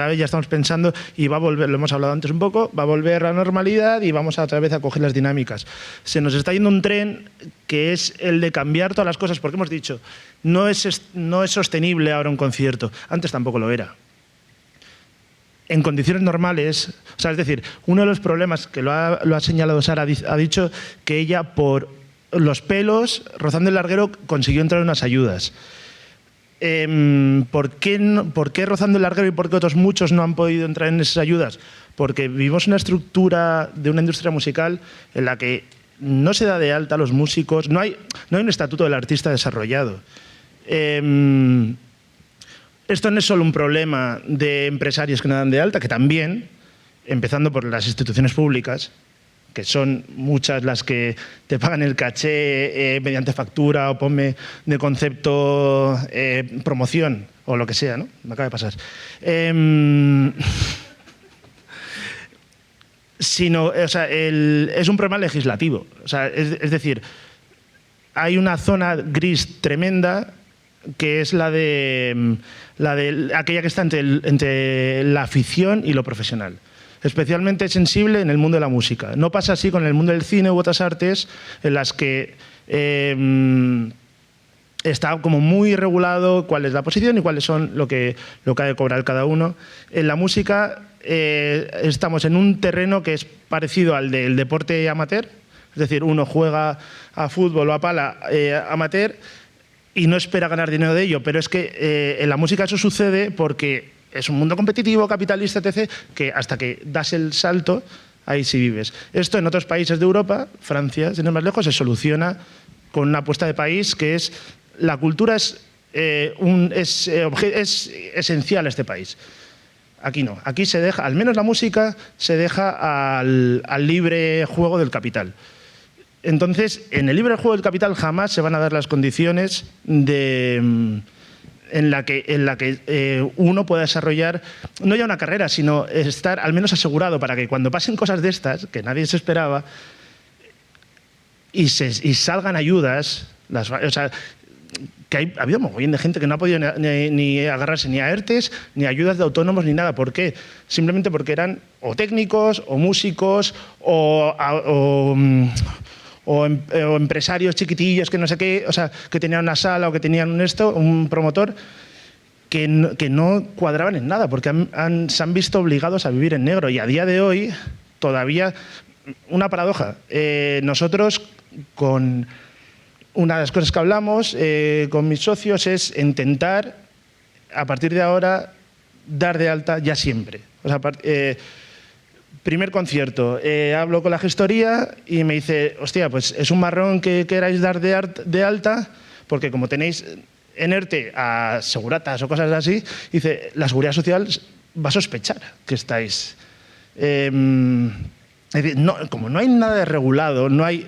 pensando y va a volver, lo hemos hablado antes un poco, va a volver a la normalidad y vamos otra vez a coger las dinámicas. Se nos está yendo un tren que es el de cambiar todas las cosas, porque hemos dicho, no es sostenible ahora un concierto, antes tampoco lo era. En condiciones normales, o sea, es decir, uno de los problemas que lo ha señalado Sara, ha dicho que ella por los pelos, rozando el larguero, consiguió entrar en unas ayudas. ¿Por qué rozando el larguero y por qué otros muchos no han podido entrar en esas ayudas? Porque vivimos una estructura de una industria musical en la que no se da de alta a los músicos, no hay un estatuto del artista desarrollado. Esto no es solo un problema de empresarios que no dan de alta, que también, empezando por las instituciones públicas, que son muchas las que te pagan el caché mediante factura o ponme de concepto promoción o lo que sea, ¿no? Me acaba de pasar. Es un problema legislativo. O sea, es decir, hay una zona gris tremenda que es la de aquella que está entre la afición y lo profesional. Especialmente sensible en el mundo de la música. No pasa así con el mundo del cine u otras artes en las que está como muy regulado cuál es la posición y cuáles son lo que ha de cobrar cada uno. En la música estamos en un terreno que es parecido al del deporte amateur, es decir, uno juega a fútbol o a pala amateur y no espera ganar dinero de ello, pero es que en la música eso sucede porque es un mundo competitivo, capitalista, etc., que hasta que das el salto, ahí sí vives. Esto en otros países de Europa, Francia, sin ir más lejos, se soluciona con una apuesta de país que es la cultura es esencial a este país. Aquí no, aquí se deja, al menos la música, se deja al libre juego del capital. Entonces, en el libre juego del capital jamás se van a dar las condiciones en la que uno pueda desarrollar, no ya una carrera, sino estar al menos asegurado para que cuando pasen cosas de estas, que nadie se esperaba, y salgan ayudas, o sea, que ha habido mogollón de gente que no ha podido ni agarrarse ni a ERTEs, ni a ayudas de autónomos, ni nada. ¿Por qué? Simplemente porque eran o técnicos, o músicos, o empresarios chiquitillos que no sé qué, o sea, que tenían una sala o que tenían un promotor que no cuadraban en nada porque se han visto obligados a vivir en negro y a día de hoy todavía una paradoja. Nosotros con una de las cosas que hablamos con mis socios es intentar a partir de ahora dar de alta ya siempre. O sea, primer concierto, hablo con la gestoría y me dice, hostia, pues es un marrón que queráis dar de alta, porque como tenéis en ERTE a seguratas o cosas así, dice, la Seguridad Social va a sospechar que estáis. Es decir, como no hay nada regulado, no hay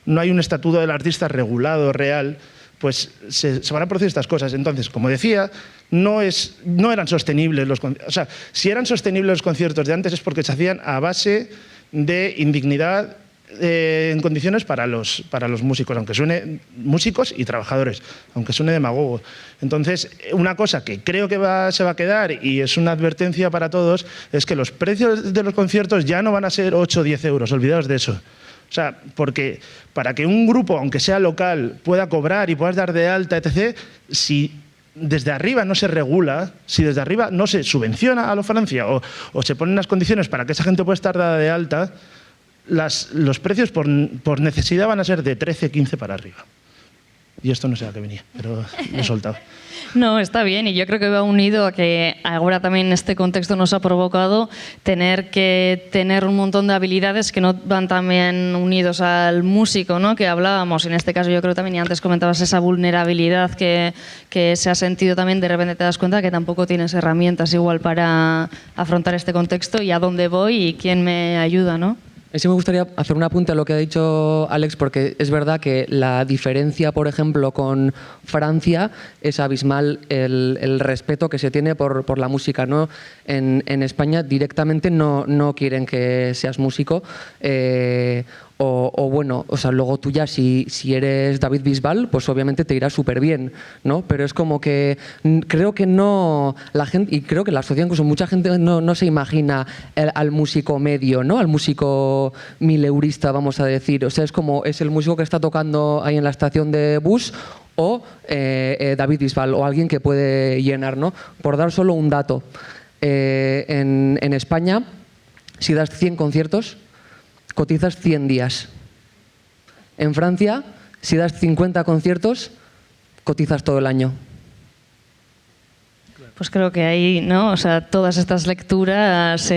un estatuto del artista regulado, real, pues se van a producir estas cosas. Entonces, como decía, no eran sostenibles los conciertos. O sea, si eran sostenibles los conciertos de antes es porque se hacían a base de indignidad en condiciones para los músicos, aunque suene músicos y trabajadores, aunque suene demagogo. Entonces, una cosa que creo que se va a quedar y es una advertencia para todos es que los precios de los conciertos ya no van a ser 8 o 10 euros, olvidaos de eso. O sea, porque para que un grupo, aunque sea local, pueda cobrar y puedas dar de alta, etc., si desde arriba no se regula, si desde arriba no se subvenciona a la Francia o se ponen las condiciones para que esa gente pueda estar dada de alta, los precios por necesidad van a ser de 13, 15 para arriba. Y esto no sé a qué venía, pero lo he soltado. No, está bien, y yo creo que va unido a que ahora también este contexto nos ha provocado tener que tener un montón de habilidades que no van también unidos al músico, ¿no? Que hablábamos, en este caso yo creo también, y antes comentabas esa vulnerabilidad que se ha sentido también, de repente te das cuenta que tampoco tienes herramientas igual para afrontar este contexto y a dónde voy y quién me ayuda, ¿no? Sí, me gustaría hacer un apunte a lo que ha dicho Alex, porque es verdad que la diferencia, por ejemplo, con Francia es abismal el respeto que se tiene por la música, ¿no? En España directamente no quieren que seas músico. Bueno, o sea, luego tú ya si eres David Bisbal, pues obviamente te irá súper bien, ¿no? Pero es como que creo que no, la gente, y creo que la sociedad, incluso mucha gente no se imagina al músico medio, ¿no? Al músico mileurista, vamos a decir. O sea, es el músico que está tocando ahí en la estación de bus o David Bisbal o alguien que puede llenar, ¿no? Por dar solo un dato. En España, si das 100 conciertos, cotizas 100 días. En Francia, si das 50 conciertos, cotizas todo el año. Pues creo que ahí, ¿no? O sea, todas estas lecturas,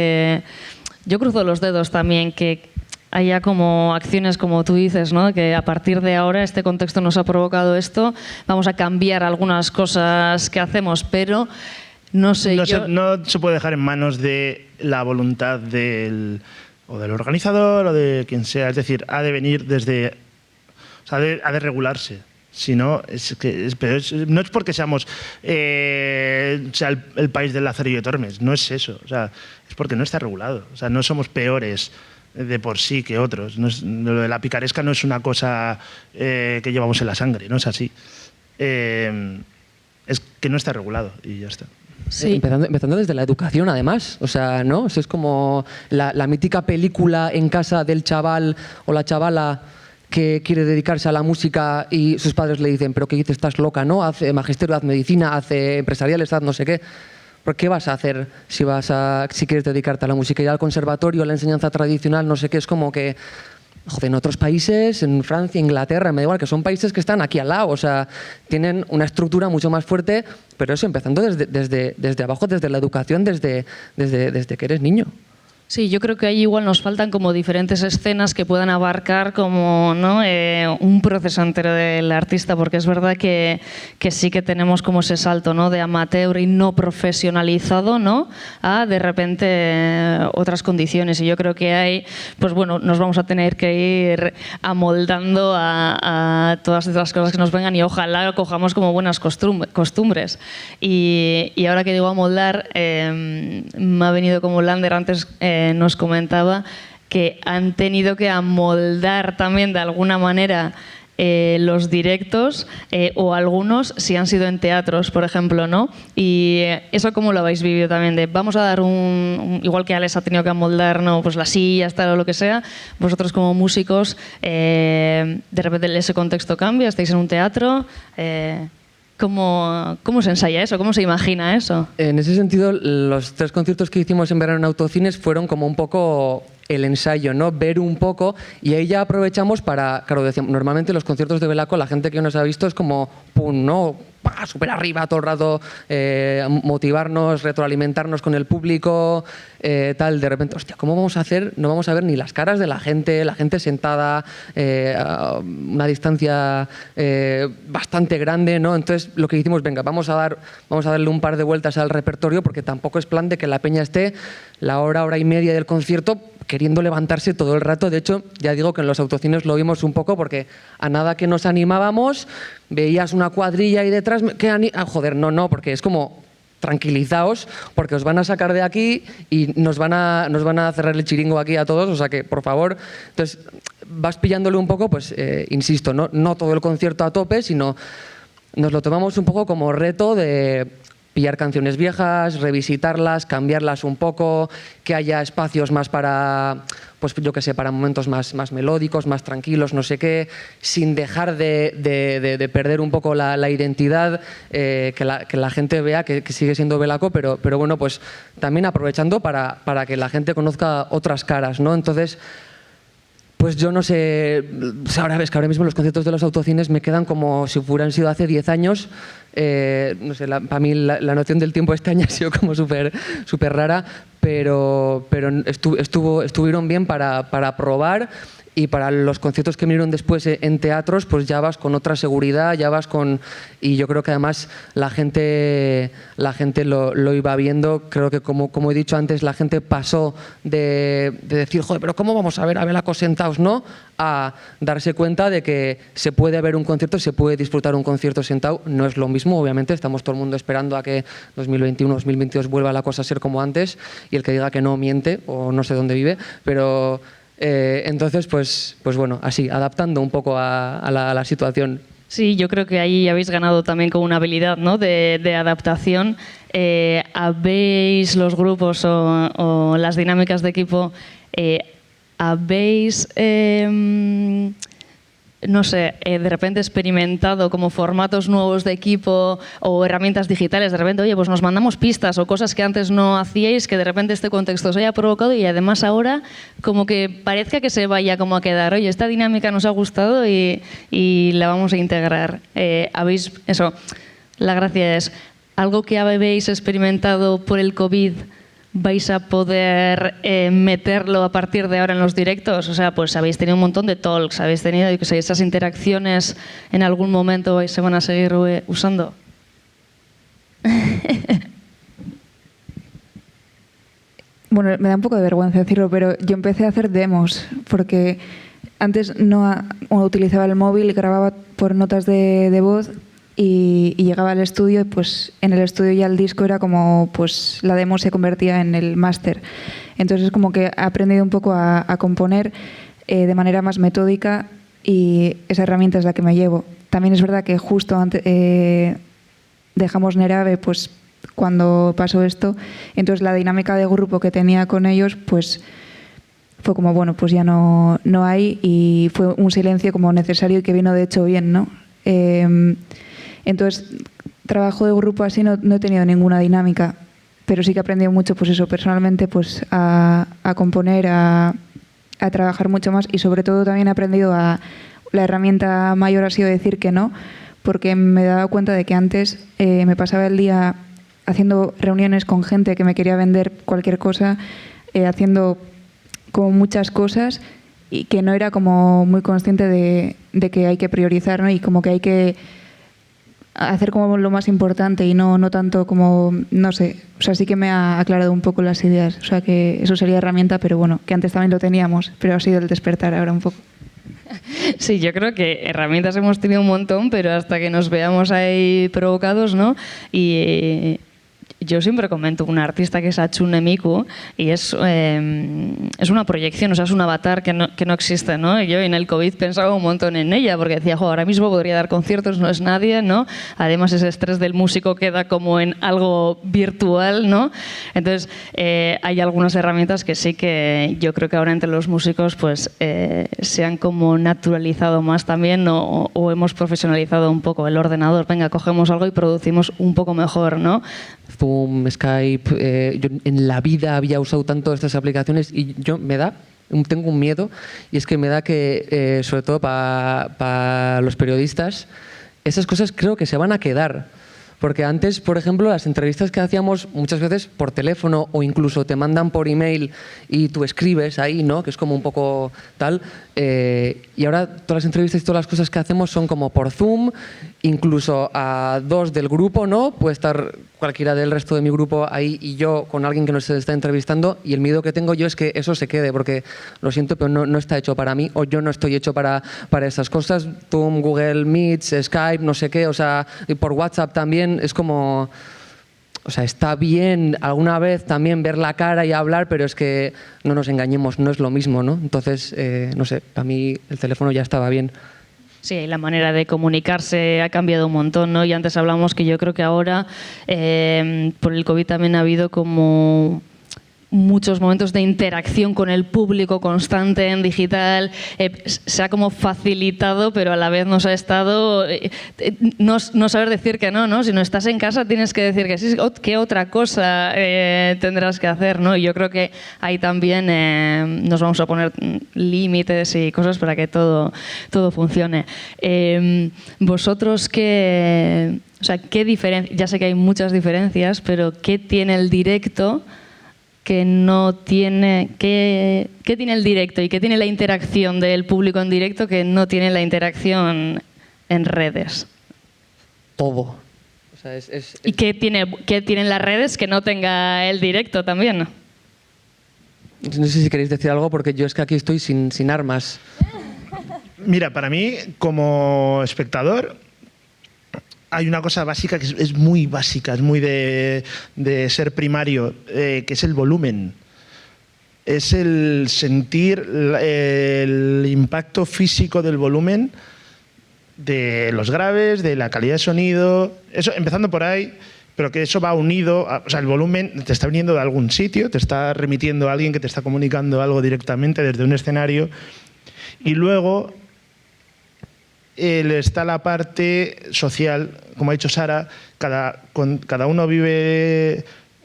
yo cruzo los dedos también que haya como acciones, como tú dices, ¿no? Que a partir de ahora este contexto nos ha provocado esto, vamos a cambiar algunas cosas que hacemos, pero no sé no se puede dejar en manos de la voluntad del organizador o de quien sea. Es decir, ha de venir desde... O sea, ha de regularse. Si no, no es porque seamos sea el país del Lazarillo de Tormes, no es eso. O sea, es porque no está regulado. O sea, no somos peores de por sí que otros. Lo de la picaresca no es una cosa que llevamos en la sangre, no es así. Es que no está regulado y ya está. Sí. Empezando desde la educación, además. O sea, ¿no? Eso es como la mítica película en casa del chaval o la chavala que quiere dedicarse a la música y sus padres le dicen, pero ¿qué dices? Estás loca, ¿no? Haz magisterio, haz medicina, haz empresariales, haz no sé qué. ¿Por qué vas a hacer si quieres dedicarte a la música? Ir al conservatorio, a la enseñanza tradicional, no sé qué. Es como que, joder, en otros países, en Francia, Inglaterra, me da igual, que son países que están aquí al lado, o sea, tienen una estructura mucho más fuerte, pero eso empezando desde abajo, desde la educación, desde que eres niño. Sí, yo creo que ahí igual nos faltan como diferentes escenas que puedan abarcar como, ¿no? Un proceso entero del artista, porque es verdad que sí que tenemos como ese salto, ¿no? De amateur y no profesionalizado, ¿no? A de repente otras condiciones, y yo creo que ahí, pues bueno, nos vamos a tener que ir amoldando a todas estas cosas que nos vengan y ojalá cojamos como buenas costumbres. Y ahora que digo amoldar, me ha venido como Lander antes nos comentaba que han tenido que amoldar también de alguna manera los directos o algunos si han sido en teatros, por ejemplo, ¿no? Y eso cómo lo habéis vivido también, de vamos a dar igual que Alex ha tenido que amoldar, ¿no? Pues las sillas, tal o lo que sea, vosotros como músicos de repente ese contexto cambia, estáis en un teatro, ¿cómo se ensaya eso? ¿Cómo se imagina eso? En ese sentido, los 3 conciertos que hicimos en verano en Autocines fueron como un poco el ensayo, ¿no? Ver un poco, y ahí ya aprovechamos para, claro, decíamos, normalmente los conciertos de Belaco, la gente que nos ha visto es como, pum, ¿no? Súper arriba todo el rato, motivarnos, retroalimentarnos con el público, tal, de repente, hostia, ¿cómo vamos a hacer? No vamos a ver ni las caras de la gente sentada a una distancia bastante grande, ¿no? Entonces lo que hicimos, venga, vamos a darle un par de vueltas al repertorio, porque tampoco es plan de que la peña esté la hora y media del concierto queriendo levantarse todo el rato. De hecho, ya digo que en los autocines lo vimos un poco, porque a nada que nos animábamos, veías una cuadrilla ahí detrás, joder, no, porque es como, tranquilizaos, porque os van a sacar de aquí y nos van a cerrar el chiringo aquí a todos, o sea que, por favor, entonces vas pillándole un poco, pues, insisto, no todo el concierto a tope, sino nos lo tomamos un poco como reto de pillar canciones viejas, revisitarlas, cambiarlas un poco, que haya espacios más para, pues yo qué sé, para momentos más melódicos, más tranquilos, no sé qué, sin dejar de perder un poco la identidad, que la gente vea que sigue siendo Belaco, pero bueno, pues también aprovechando para que la gente conozca otras caras, ¿no? Entonces, Pues yo no sé, ahora ves que ahora mismo los conciertos de los autocines me quedan como si hubieran sido hace 10 años. No sé, para mí la noción del tiempo este año ha sido como súper rara, pero estuvieron bien para probar. Y para los conciertos que vinieron después en teatros, pues ya vas con otra seguridad, ya vas con... Y yo creo que además la gente lo iba viendo. Creo que, como he dicho antes, la gente pasó de decir, joder, pero ¿cómo vamos a ver a Belaco sentados, no? A darse cuenta de que se puede ver un concierto, se puede disfrutar un concierto sentado. No es lo mismo, obviamente. Estamos todo el mundo esperando a que 2021, 2022 vuelva la cosa a ser como antes. Y el que diga que no miente o no sé dónde vive, pero... entonces, pues bueno, así, adaptando un poco a la situación. Sí, yo creo que ahí habéis ganado también con una habilidad, ¿no?, de adaptación. ¿Habéis los grupos o las dinámicas de equipo, habéis, no sé, de repente experimentado como formatos nuevos de equipo o herramientas digitales? De repente, oye, pues nos mandamos pistas o cosas que antes no hacíais, que de repente este contexto os haya provocado y además ahora como que parezca que se vaya como a quedar, oye, esta dinámica nos ha gustado y la vamos a integrar. Habéis, eso, la gracia es, algo que habéis experimentado por el COVID, ¿vais a poder meterlo a partir de ahora en los directos? O sea, pues habéis tenido un montón de talks, habéis tenido esas interacciones, ¿en algún momento se van a seguir usando? Bueno, me da un poco de vergüenza decirlo, pero yo empecé a hacer demos, porque antes no utilizaba el móvil y grababa por notas de voz. Y llegaba al estudio y pues en el estudio ya el disco era como pues la demo se convertía en el máster. Entonces como que he aprendido un poco a componer de manera más metódica y esa herramienta es la que me llevo. También es verdad que justo antes dejamos Nerave pues cuando pasó esto, entonces la dinámica de grupo que tenía con ellos pues fue como bueno, pues ya no hay, y fue un silencio como necesario y que vino de hecho bien, ¿no? Entonces, trabajo de grupo así no he tenido ninguna dinámica, pero sí que he aprendido mucho, pues eso, personalmente, pues a componer, a trabajar mucho más, y sobre todo también he aprendido la herramienta mayor ha sido decir que no, porque me he dado cuenta de que antes me pasaba el día haciendo reuniones con gente que me quería vender cualquier cosa, haciendo como muchas cosas y que no era como muy consciente de que hay que priorizar, ¿no? Y como que hay que hacer como lo más importante y no tanto como, no sé, o sea, sí que me ha aclarado un poco las ideas, o sea, que eso sería herramienta, pero bueno, que antes también lo teníamos, pero ha sido el despertar ahora un poco. Sí, yo creo que herramientas hemos tenido un montón, pero hasta que nos veamos ahí provocados, ¿no? Y yo siempre comento un artista que es Hatsune Miku y es una proyección, o sea, es un avatar que no existe, ¿no? Y yo en el COVID pensaba un montón en ella porque decía, jo, ahora mismo podría dar conciertos, no es nadie, ¿no? Además ese estrés del músico queda como en algo virtual, ¿no? Entonces hay algunas herramientas que sí que yo creo que ahora entre los músicos pues se han como naturalizado más también o hemos profesionalizado un poco el ordenador. Venga, cogemos algo y producimos un poco mejor, ¿no? Zoom, Skype, yo en la vida había usado tanto estas aplicaciones y tengo un miedo, y es que me da que, sobre todo para los periodistas, esas cosas creo que se van a quedar. Porque antes, por ejemplo, las entrevistas que hacíamos muchas veces por teléfono o incluso te mandan por email y tú escribes ahí, ¿no? Que es como un poco tal. Y ahora todas las entrevistas y todas las cosas que hacemos son como por Zoom, incluso a dos del grupo, ¿no? Puede estar cualquiera del resto de mi grupo ahí y yo con alguien que nos está entrevistando, y el miedo que tengo yo es que eso se quede, porque lo siento, pero no está hecho para mí, o yo no estoy hecho para esas cosas. Zoom, Google Meets, Skype, no sé qué, o sea, y por WhatsApp también es como... O sea, está bien alguna vez también ver la cara y hablar, pero es que no nos engañemos, no es lo mismo, ¿no? Entonces, no sé, para mí el teléfono ya estaba bien. Sí, la manera de comunicarse ha cambiado un montón, ¿no? Y antes hablamos que yo creo que ahora, por el COVID también ha habido como muchos momentos de interacción con el público constante en digital, se ha como facilitado, pero a la vez nos ha estado no saber decir que no, ¿no? Si no estás en casa tienes que decir que sí, ¿qué otra cosa tendrás que hacer, ¿no? Y yo creo que ahí también nos vamos a poner límites y cosas para que todo funcione. Vosotros ¿qué diferencia? Ya sé que hay muchas diferencias, pero ¿qué tiene el directo que no tiene? ¿Qué tiene el directo y qué tiene la interacción del público en directo que no tiene la interacción en redes? Todo. O sea, ¿Y qué tienen las redes que no tenga el directo también? No sé si queréis decir algo, porque yo es que aquí estoy sin armas. Mira, para mí, como espectador, hay una cosa básica que es muy básica, es muy de ser primario, que es el volumen. Es el sentir el impacto físico del volumen, de los graves, de la calidad de sonido, eso empezando por ahí, pero que eso va unido, o sea, el volumen te está viniendo de algún sitio, te está remitiendo a alguien que te está comunicando algo directamente desde un escenario, y luego está la parte social, como ha dicho Sara, cada uno vive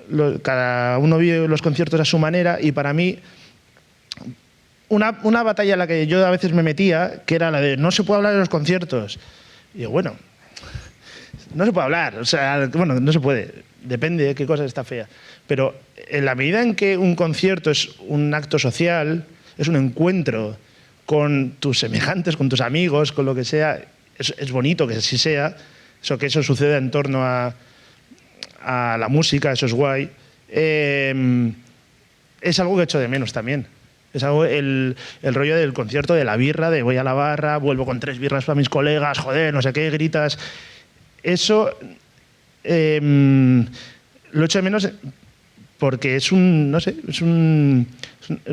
los conciertos a su manera, y para mí una batalla en la que yo a veces me metía, que era la de no se puede hablar de los conciertos. Y digo, bueno, no se puede hablar, o sea, bueno, no se puede, depende de qué cosa está fea. Pero en la medida en que un concierto es un acto social, es un encuentro con tus semejantes, con tus amigos, con lo que sea, es bonito que así sea, que eso suceda en torno a la música, eso es guay. Es algo que echo de menos también. Es algo, el rollo del concierto, de la birra, de voy a la barra, vuelvo con 3 birras para mis colegas, joder, no sé qué, gritas. Eso lo echo de menos porque es un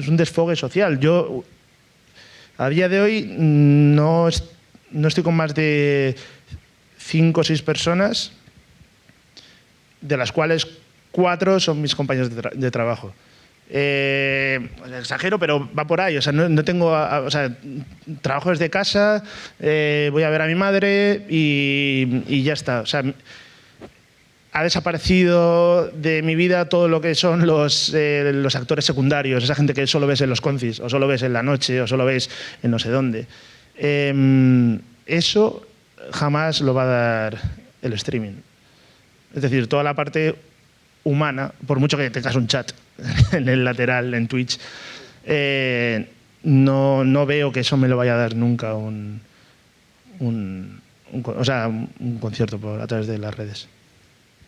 desfogue social. Yo a día de hoy no estoy con más de 5 o 6 personas, de las cuales 4 son mis compañeros de trabajo. Exagero, pero va por ahí. O sea, no tengo, o sea, trabajo desde casa, voy a ver a mi madre y ya está. O sea, ha desaparecido de mi vida todo lo que son los actores secundarios, esa gente que solo ves en los concis, o solo ves en la noche, o solo ves en no sé dónde. Eso jamás lo va a dar el streaming. Es decir, toda la parte humana, por mucho que tengas un chat en el lateral, en Twitch, no veo que eso me lo vaya a dar nunca un concierto a través de las redes.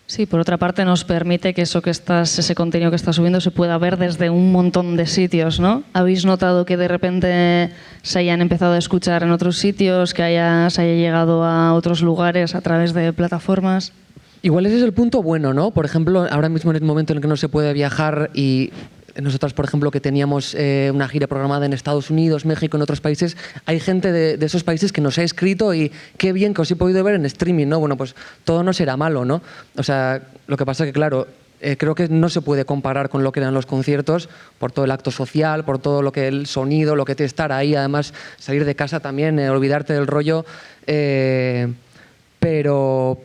Sí, por otra parte nos permite que ese contenido que estás subiendo se pueda ver desde un montón de sitios, ¿no? ¿Habéis notado que de repente se hayan empezado a escuchar en otros sitios, que se haya llegado a otros lugares a través de plataformas? Igual ese es el punto bueno, ¿no? Por ejemplo, ahora mismo en el momento en el que no se puede viajar y nosotros, por ejemplo, que teníamos una gira programada en Estados Unidos, México, en otros países, hay gente de esos países que nos ha escrito y qué bien que os he podido ver en streaming, ¿no? Bueno, pues todo no será malo, ¿no? O sea, lo que pasa es que, claro, creo que no se puede comparar con lo que eran los conciertos por todo el acto social, por todo lo que el sonido, lo que te estar ahí, además salir de casa también, olvidarte del rollo. Pero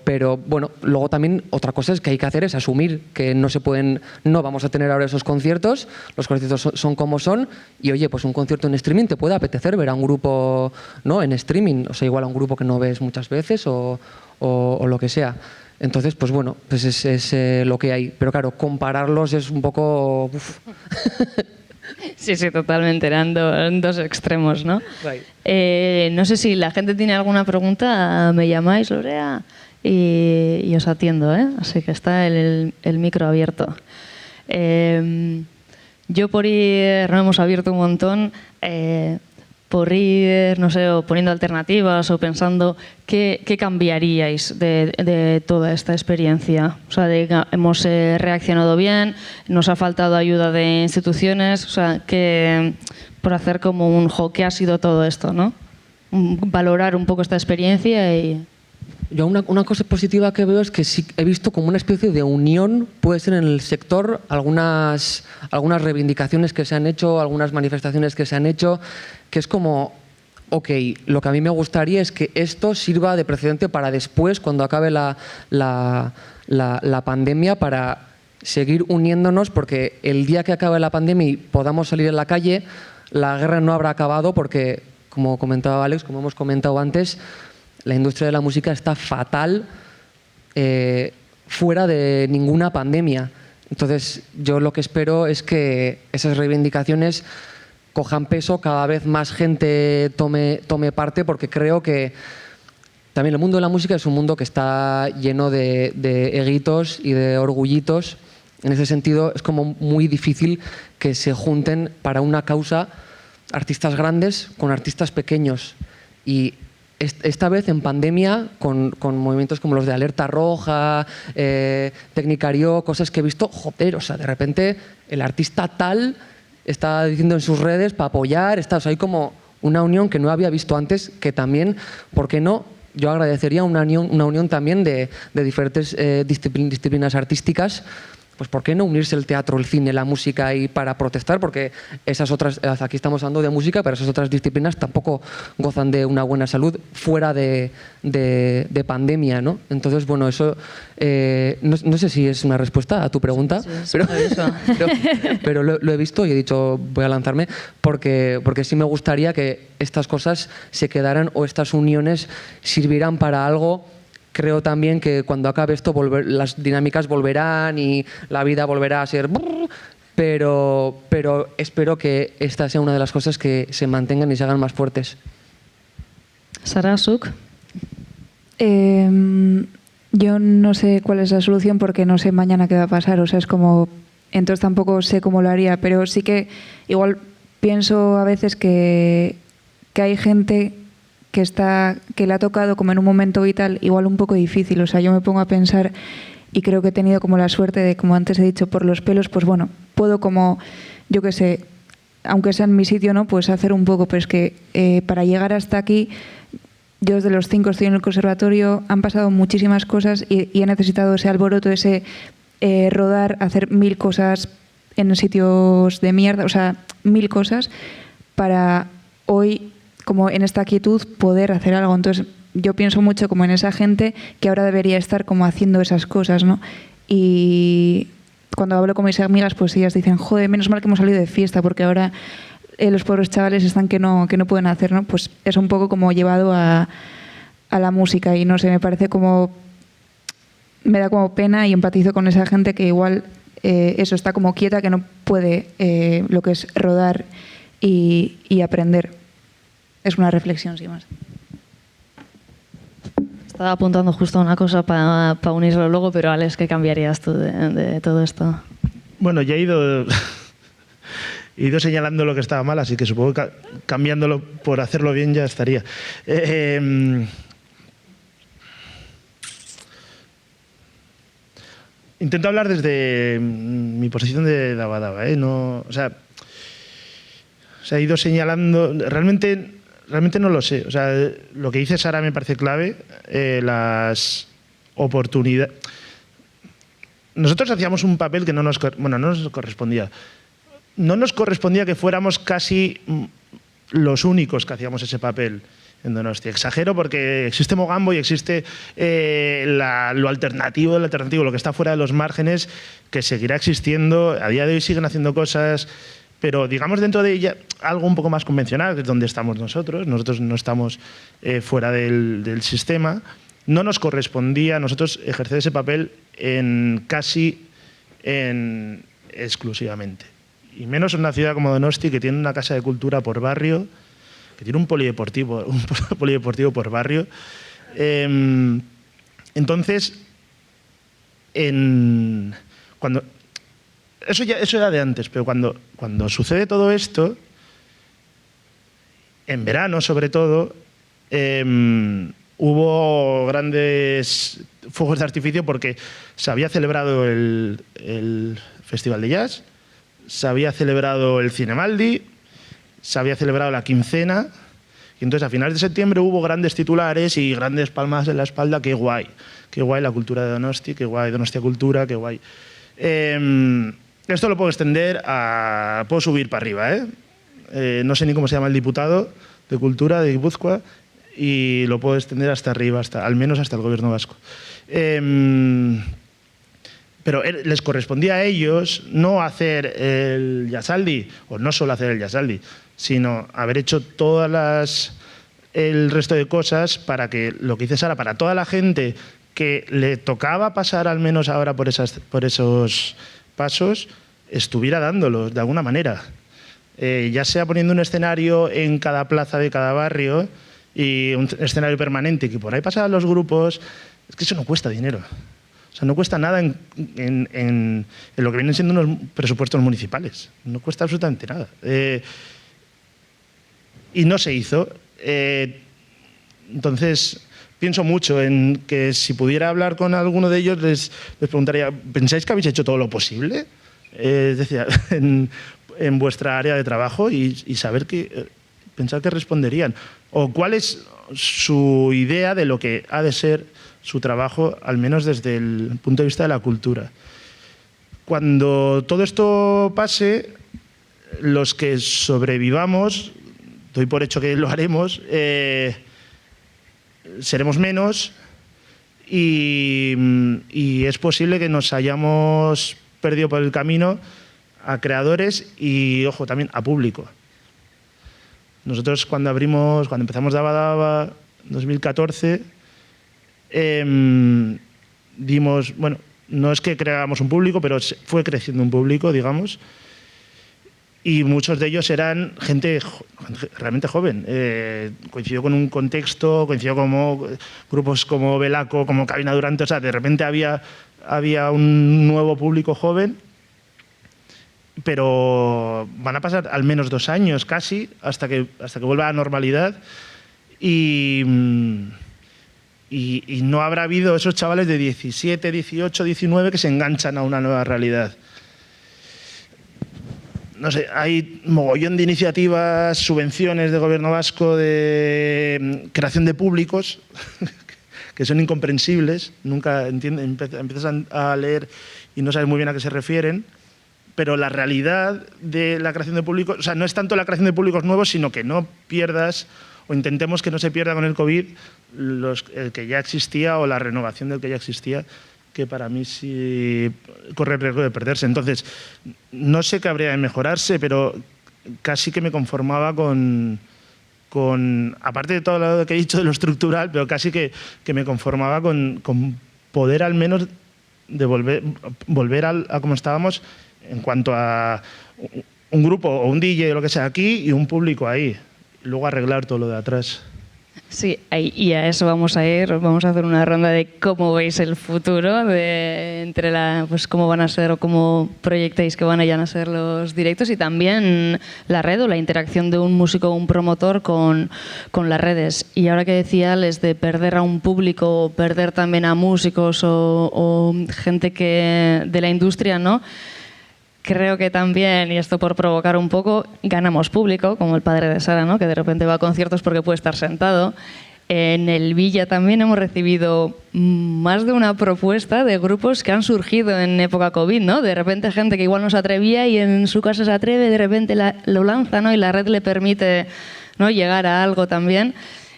bueno, luego también otra cosa es que hay que hacer es asumir que no vamos a tener ahora esos conciertos, los conciertos son como son, y oye, pues un concierto en streaming te puede apetecer ver a un grupo, ¿no?, en streaming, o sea, igual a un grupo que no ves muchas veces o lo que sea. Entonces, pues bueno, pues es lo que hay. Pero claro, compararlos es un poco... Sí, totalmente, eran dos extremos, ¿no? No sé si la gente tiene alguna pregunta, me llamáis, Lorea, y os atiendo, ¿eh? Así que está el micro abierto. Yo por ir, no hemos abierto un montón, por ir, no sé, o poniendo alternativas o pensando qué cambiaríais de toda esta experiencia. O sea, hemos reaccionado bien, nos ha faltado ayuda de instituciones, o sea, por hacer como ¿qué ha sido todo esto, ¿no? Valorar un poco esta experiencia y... Yo una cosa positiva que veo es que sí he visto como una especie de unión, puede ser en el sector, algunas reivindicaciones que se han hecho, algunas manifestaciones que se han hecho, que es como, ok, lo que a mí me gustaría es que esto sirva de precedente para después, cuando acabe la pandemia, para seguir uniéndonos, porque el día que acabe la pandemia y podamos salir en la calle, la guerra no habrá acabado porque, como comentaba Alex, como hemos comentado antes, la industria de la música está fatal fuera de ninguna pandemia. Entonces, yo lo que espero es que esas reivindicaciones cojan peso, cada vez más gente tome parte, porque creo que también el mundo de la música es un mundo que está lleno de eguitos y de orgullitos. En ese sentido, es como muy difícil que se junten para una causa artistas grandes con artistas pequeños. Y esta vez en pandemia, con movimientos como los de Alerta Roja, Tecnicario, cosas que he visto, joder, o sea, de repente el artista tal está diciendo en sus redes para apoyar, o sea, hay como una unión que no había visto antes, que también, ¿por qué no? Yo agradecería una unión también de diferentes disciplinas artísticas. Pues ¿por qué no unirse el teatro, el cine, la música y para protestar? Porque esas otras, aquí estamos hablando de música, pero esas otras disciplinas tampoco gozan de una buena salud fuera de pandemia, ¿no? Entonces, bueno, eso no sé si es una respuesta a tu pregunta, sí, pero lo he visto y he dicho voy a lanzarme porque sí me gustaría que estas cosas se quedaran o estas uniones sirvieran para algo. Creo también que cuando acabe esto las dinámicas volverán y la vida volverá a ser... Pero espero que esta sea una de las cosas que se mantengan y se hagan más fuertes. Sara, Suk. Yo no sé cuál es la solución porque no sé mañana qué va a pasar. O sea, es como... Entonces tampoco sé cómo lo haría, pero sí que igual pienso a veces que hay gente que le ha tocado como en un momento vital igual un poco difícil. O sea, yo me pongo a pensar y creo que he tenido como la suerte de, como antes he dicho, por los pelos, pues bueno, puedo como, yo qué sé, aunque sea en mi sitio, ¿no? Pues hacer un poco, pero es que para llegar hasta aquí, yo desde los 5 estoy en el conservatorio, han pasado muchísimas cosas y he necesitado ese alboroto, ese rodar, hacer 1000 cosas en sitios de mierda, o sea, 1000 cosas para hoy, como en esta quietud, poder hacer algo. Entonces yo pienso mucho como en esa gente que ahora debería estar como haciendo esas cosas, ¿no? Y cuando hablo con mis amigas, pues ellas dicen, joder, menos mal que hemos salido de fiesta, porque ahora los pobres chavales están que no pueden hacer, ¿no? Pues es un poco como llevado a la música y no sé, me parece como... Me da como pena y empatizo con esa gente que igual eso está como quieta, que no puede lo que es rodar y aprender. Es una reflexión, sin más. Estaba apuntando justo una cosa para unirlo luego, pero Alex, ¿qué cambiarías tú de todo esto? Bueno, ya he ido señalando lo que estaba mal, así que supongo que cambiándolo por hacerlo bien ya estaría. Intento hablar desde mi posición de Dabadaba, no, o sea, he ido señalando, realmente no lo sé. O sea, lo que dice Sara me parece clave, las oportunidades. Nosotros hacíamos un papel que no nos correspondía. No nos correspondía que fuéramos casi los únicos que hacíamos ese papel en Donosti. Exagero porque existe Mogambo y existe lo alternativo, lo que está fuera de los márgenes, que seguirá existiendo. A día de hoy siguen haciendo cosas... Pero digamos dentro de ella algo un poco más convencional, que es donde estamos nosotros. Nosotros no estamos fuera del sistema. No nos correspondía a nosotros ejercer ese papel casi exclusivamente. Y menos en una ciudad como Donosti, que tiene una casa de cultura por barrio, que tiene un polideportivo por barrio. Entonces, cuando... Eso era de antes, pero cuando sucede todo esto, en verano sobre todo, hubo grandes fuegos de artificio porque se había celebrado el Festival de Jazz, se había celebrado el Cinemaldi, se había celebrado la quincena Y entonces a finales de septiembre hubo grandes titulares y grandes palmas en la espalda, qué guay la cultura de Donosti, qué guay Donostia Cultura, qué guay. Esto lo puedo extender puedo subir para arriba, no sé ni cómo se llama el diputado de Cultura de Guipúzcoa, y lo puedo extender hasta arriba, al menos hasta el gobierno vasco. Pero les correspondía a ellos no hacer el Yasaldi, o no solo hacer el Yasaldi, sino haber hecho el resto de cosas para que lo que dice Sara, para toda la gente que le tocaba pasar al menos ahora por esos pasos, estuviera dándolos de alguna manera. Ya sea poniendo un escenario en cada plaza de cada barrio y un escenario permanente, que por ahí pasaban los grupos, es que eso no cuesta dinero. O sea, no cuesta nada en lo que vienen siendo unos presupuestos municipales. No cuesta absolutamente nada. Y no se hizo. Entonces, pienso mucho en que si pudiera hablar con alguno de ellos, les preguntaría, ¿pensáis que habéis hecho todo lo posible? Es decir, en vuestra área de trabajo y saber pensar que responderían. O cuál es su idea de lo que ha de ser su trabajo, al menos desde el punto de vista de la cultura. Cuando todo esto pase, los que sobrevivamos, doy por hecho que lo haremos, seremos menos y es posible que nos hayamos perdido por el camino a creadores y, ojo, también a público. Nosotros cuando empezamos Daba Daba en 2014, dimos, bueno, no es que creáramos un público, pero fue creciendo un público, digamos, y muchos de ellos eran gente realmente joven. Coincidió con un contexto, coincidió como grupos como Belaco, como Cabina Durante, o sea, de repente había un nuevo público joven, pero van a pasar al menos 2 años casi hasta que vuelva a la normalidad y no habrá habido esos chavales de 17, 18, 19 que se enganchan a una nueva realidad. No sé, hay mogollón de iniciativas, subvenciones del gobierno vasco de creación de públicos que son incomprensibles, nunca empiezas a leer y no sabes muy bien a qué se refieren. Pero la realidad de la creación de públicos, o sea, no es tanto la creación de públicos nuevos, sino que no pierdas, o intentemos que no se pierda con el COVID, el que ya existía o la renovación del que ya existía, que para mí sí corre el riesgo de perderse. Entonces, no sé qué habría de mejorarse, pero casi que me conformaba con aparte de todo lo que he dicho de lo estructural, pero casi que me conformaba con poder al menos volver a como estábamos, en cuanto a un grupo o un DJ o lo que sea aquí y un público ahí. Luego arreglar todo lo de atrás. Sí, y a eso vamos a ir. Vamos a hacer una ronda de cómo veis el futuro, pues cómo van a ser o cómo proyectáis que vayan a ser los directos y también la red o la interacción de un músico o un promotor con las redes. Y ahora que decía Alex de perder a un público, perder también a músicos o gente de la industria, ¿no? Creo que también, y esto por provocar un poco, ganamos público, como el padre de Sara, ¿no? Que de repente va a conciertos porque puede estar sentado. En el Villa también hemos recibido más de una propuesta de grupos que han surgido en época COVID, ¿no? De repente gente que igual no se atrevía y en su casa se atreve, de repente lo lanza, ¿no? Y la red le permite, ¿no? Llegar a algo también.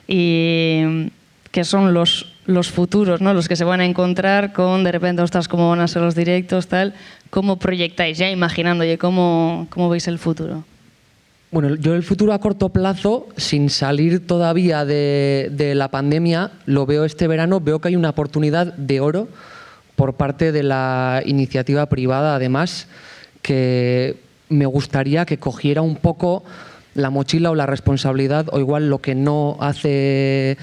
Y que son los futuros, ¿no? Los que se van a encontrar con, de repente, ostras, cómo van a ser los directos, tal. ¿Cómo proyectáis ya, imaginando cómo veis el futuro? Bueno, yo el futuro a corto plazo, sin salir todavía de la pandemia, lo veo este verano, veo que hay una oportunidad de oro por parte de la iniciativa privada, además, que me gustaría que cogiera un poco la mochila o la responsabilidad, o igual lo que no hacen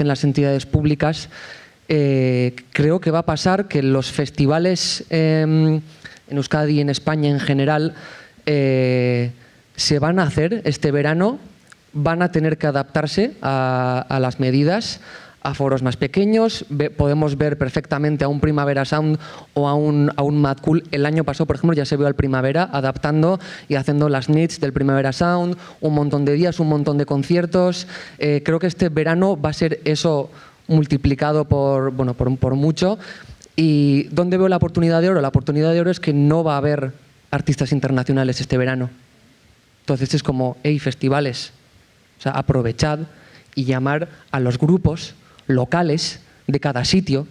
las entidades públicas. Creo que va a pasar que los festivales en Euskadi y en España en general se van a hacer este verano, van a tener que adaptarse a las medidas, a foros más pequeños. Podemos ver perfectamente a un Primavera Sound o a un Mad Cool. El año pasado, por ejemplo, ya se vio al Primavera adaptando y haciendo las nits del Primavera Sound, un montón de días, un montón de conciertos. Creo que este verano va a ser eso multiplicado por mucho. ¿Y dónde veo la oportunidad de oro? La oportunidad de oro es que no va a haber artistas internacionales este verano. Entonces es como, hey, festivales, o sea, aprovechad y llamar a los grupos locales de cada sitio,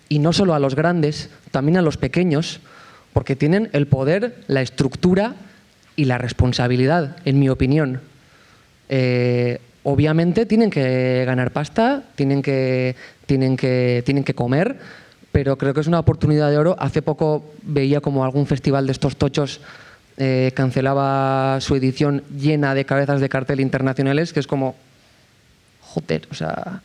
y no solo a los grandes, también a los pequeños, porque tienen el poder, la estructura y la responsabilidad, en mi opinión. Obviamente tienen que ganar pasta, tienen que comer, pero creo que es una oportunidad de oro. Hace poco veía como algún festival de estos tochos cancelaba su edición llena de cabezas de cartel internacionales, que es como, joder, o sea,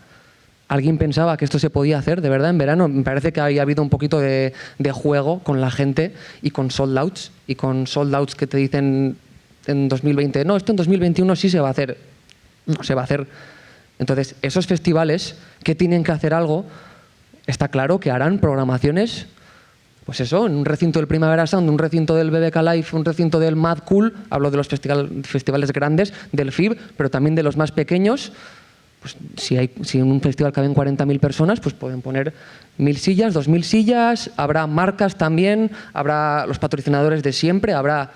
¿alguien pensaba que esto se podía hacer de verdad en verano? Me parece que había habido un poquito de juego con la gente y con sold outs que te dicen en 2020, no, esto en 2021 sí se va a hacer. No se va a hacer. Entonces, esos festivales que tienen que hacer algo, está claro que harán programaciones, pues eso, en un recinto del Primavera Sound, un recinto del BBK Live, un recinto del Mad Cool, hablo de los festivales grandes, del FIB, pero también de los más pequeños. Pues si en un festival caben 40.000 personas, pues pueden poner 1.000 sillas, 2.000 sillas, habrá marcas también, habrá los patrocinadores de siempre, habrá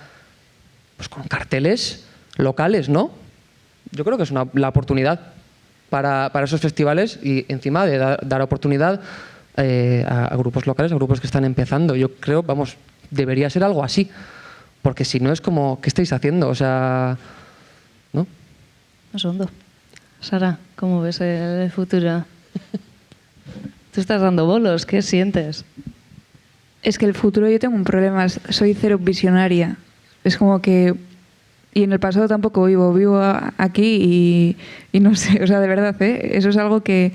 pues con carteles locales, ¿no? Yo creo que es la oportunidad para esos festivales, y encima de dar oportunidad a grupos locales, a grupos que están empezando. Yo creo, debería ser algo así, porque si no es como, ¿qué estáis haciendo? O sea, ¿no? Más hondo. Sara, ¿cómo ves el futuro? Tú estás dando bolos, ¿qué sientes? Es que el futuro, yo tengo un problema, soy cero visionaria. Es como que... Y en el pasado tampoco vivo aquí y no sé, o sea, de verdad, eso es algo que...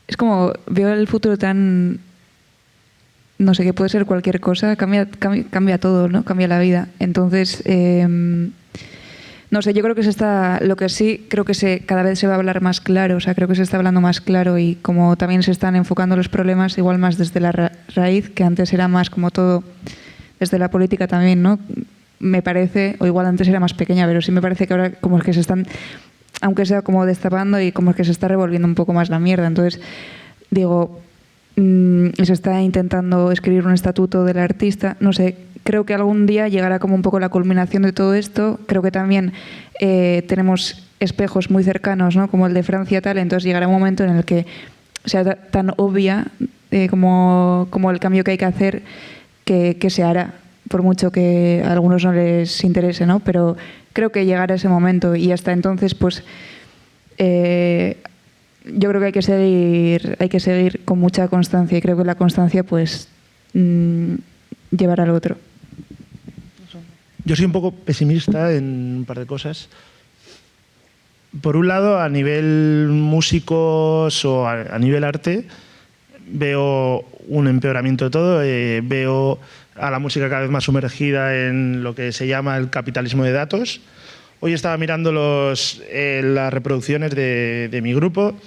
Es como, veo el futuro tan... No sé, que puede ser cualquier cosa, cambia todo, ¿no? Cambia la vida. Entonces, no sé, yo creo que lo que sí, creo que cada vez se va a hablar más claro, o sea, creo que se está hablando más claro, y como también se están enfocando los problemas igual más desde la raíz, que antes era más como todo desde la política también, ¿no? Me parece, o igual antes era más pequeña, pero sí me parece que ahora como es que se están, aunque sea como destapando, y como es que se está revolviendo un poco más la mierda. Entonces, digo, se está intentando escribir un estatuto del artista, no sé, creo que algún día llegará como un poco la culminación de todo esto. Creo que también tenemos espejos muy cercanos, ¿no? Como el de Francia, tal, entonces llegará un momento en el que sea tan obvia como el cambio que hay que hacer, que se hará, por mucho que a algunos no les interese, ¿no? Pero creo que llegará ese momento, y hasta entonces, pues, yo creo que hay que seguir con mucha constancia, y creo que la constancia, pues, llevará al otro. Yo soy un poco pesimista en un par de cosas. Por un lado, a nivel músicos o a nivel arte, veo un empeoramiento de todo, veo a la música cada vez más sumergida en lo que se llama el capitalismo de datos. Hoy estaba mirando las reproducciones de mi grupo.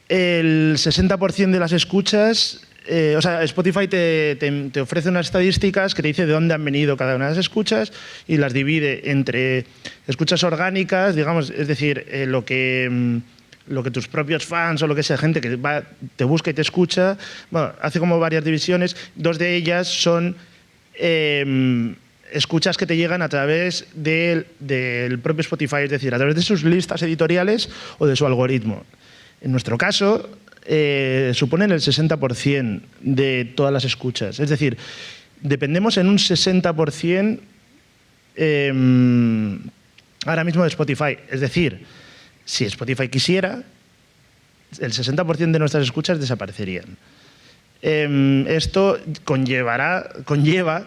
El 60% de las escuchas, o sea, Spotify te ofrece unas estadísticas que te dice de dónde han venido cada una de las escuchas, y las divide entre escuchas orgánicas, digamos, es decir, lo que tus propios fans o lo que sea, gente que te busca y te escucha. Bueno, hace como varias divisiones. Dos de ellas son escuchas que te llegan a través del propio Spotify, es decir, a través de sus listas editoriales o de su algoritmo. En nuestro caso, suponen el 60% de todas las escuchas. Es decir, dependemos en un 60% ahora mismo de Spotify. Es decir, si Spotify quisiera, el 60% de nuestras escuchas desaparecerían. Esto conlleva,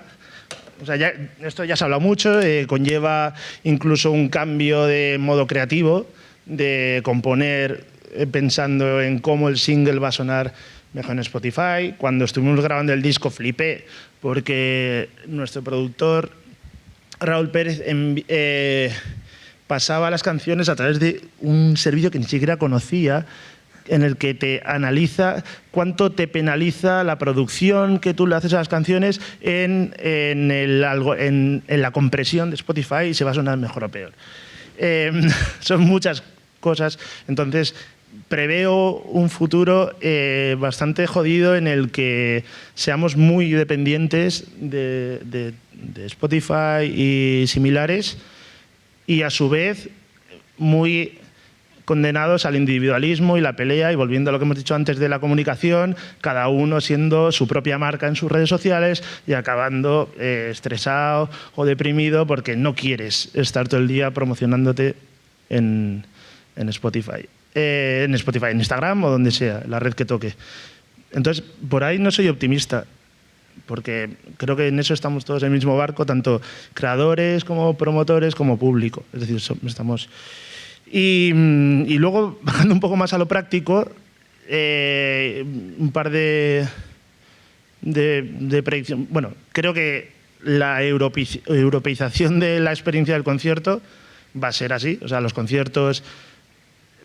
o sea, esto ya se ha hablado mucho, conlleva incluso un cambio de modo creativo, de componer pensando en cómo el single va a sonar mejor en Spotify. Cuando estuvimos grabando el disco flipé, porque nuestro productor Raúl Pérez pasaba las canciones a través de un servicio que ni siquiera conocía, en el que te analiza cuánto te penaliza la producción que tú le haces a las canciones en la compresión de Spotify y se va a sonar mejor o peor. Son muchas cosas, entonces preveo un futuro bastante jodido en el que seamos muy dependientes de Spotify y similares y a su vez muy condenados al individualismo y la pelea, y volviendo a lo que hemos dicho antes de la comunicación, cada uno siendo su propia marca en sus redes sociales y acabando estresado o deprimido porque no quieres estar todo el día promocionándote en Spotify. En Instagram o donde sea, la red que toque. Entonces, por ahí no soy optimista, porque creo que en eso estamos todos en el mismo barco, tanto creadores como promotores como público. Es decir, estamos... Y luego, bajando un poco más a lo práctico, un par de predicciones. Bueno, creo que la europeización de la experiencia del concierto va a ser así. O sea, los conciertos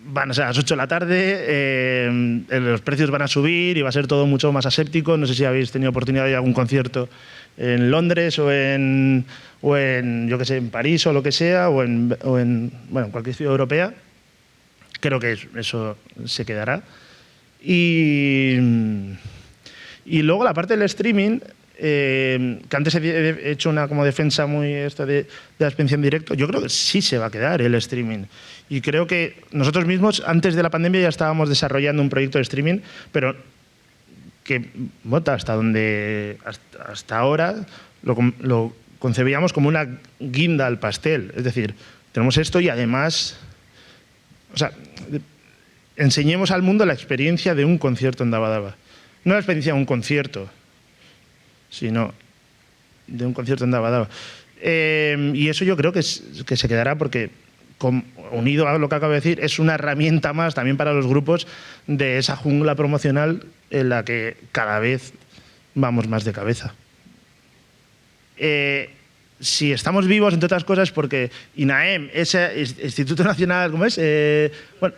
van a ser a las 8 de la tarde, los precios van a subir y va a ser todo mucho más aséptico. No sé si habéis tenido oportunidad de ir a algún concierto en Londres o en yo qué sé, en París o lo que sea, o en cualquier ciudad europea. Creo que eso se quedará. Y luego la parte del streaming, que antes he hecho una como defensa muy de la experiencia en directo, yo creo que sí se va a quedar el streaming. Y creo que nosotros mismos, antes de la pandemia, ya estábamos desarrollando un proyecto de streaming, pero que hasta ahora lo concebíamos como una guinda al pastel. Es decir, tenemos esto y además, o sea, enseñemos al mundo la experiencia de un concierto en Daba Daba. No la experiencia de un concierto, sino de un concierto en Daba Daba. Y eso yo creo que se quedará porque, unido a lo que acabo de decir, es una herramienta más también para los grupos de esa jungla promocional en la que cada vez vamos más de cabeza. Si estamos vivos, entre otras cosas, porque INAEM, ese Instituto Nacional, ¿cómo es? Bueno,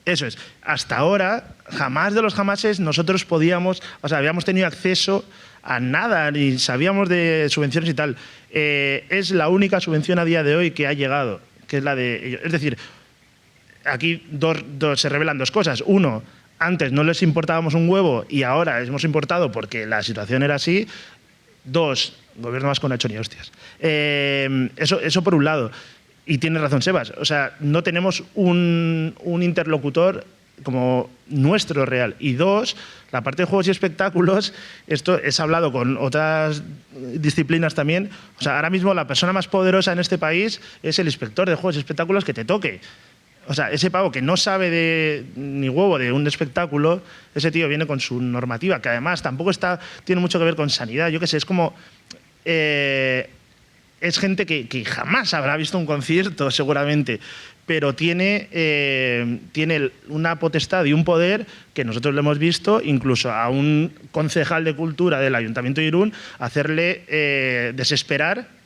eso es. Hasta ahora, jamás de los jamases nosotros habíamos tenido acceso a nada, ni sabíamos de subvenciones y tal. Es la única subvención a día de hoy que ha llegado, que es la de ellos. Es decir, aquí se revelan dos cosas. Uno, antes no les importábamos un huevo y ahora hemos importado porque la situación era así. Dos, Gobierno vasco no ha hecho ni hostias. Eso por un lado. Y tienes razón, Sebas. O sea, no tenemos un interlocutor como nuestro real. Y dos, la parte de juegos y espectáculos, esto es hablado con otras disciplinas también. O sea, ahora mismo la persona más poderosa en este país es el inspector de juegos y espectáculos que te toque. O sea, ese pavo que no sabe ni huevo de un espectáculo, ese tío viene con su normativa, que además tampoco tiene mucho que ver con sanidad. Yo qué sé, es como... es gente que jamás habrá visto un concierto, seguramente, pero tiene una potestad y un poder que nosotros lo hemos visto, incluso a un concejal de cultura del Ayuntamiento de Irún, hacerle desesperar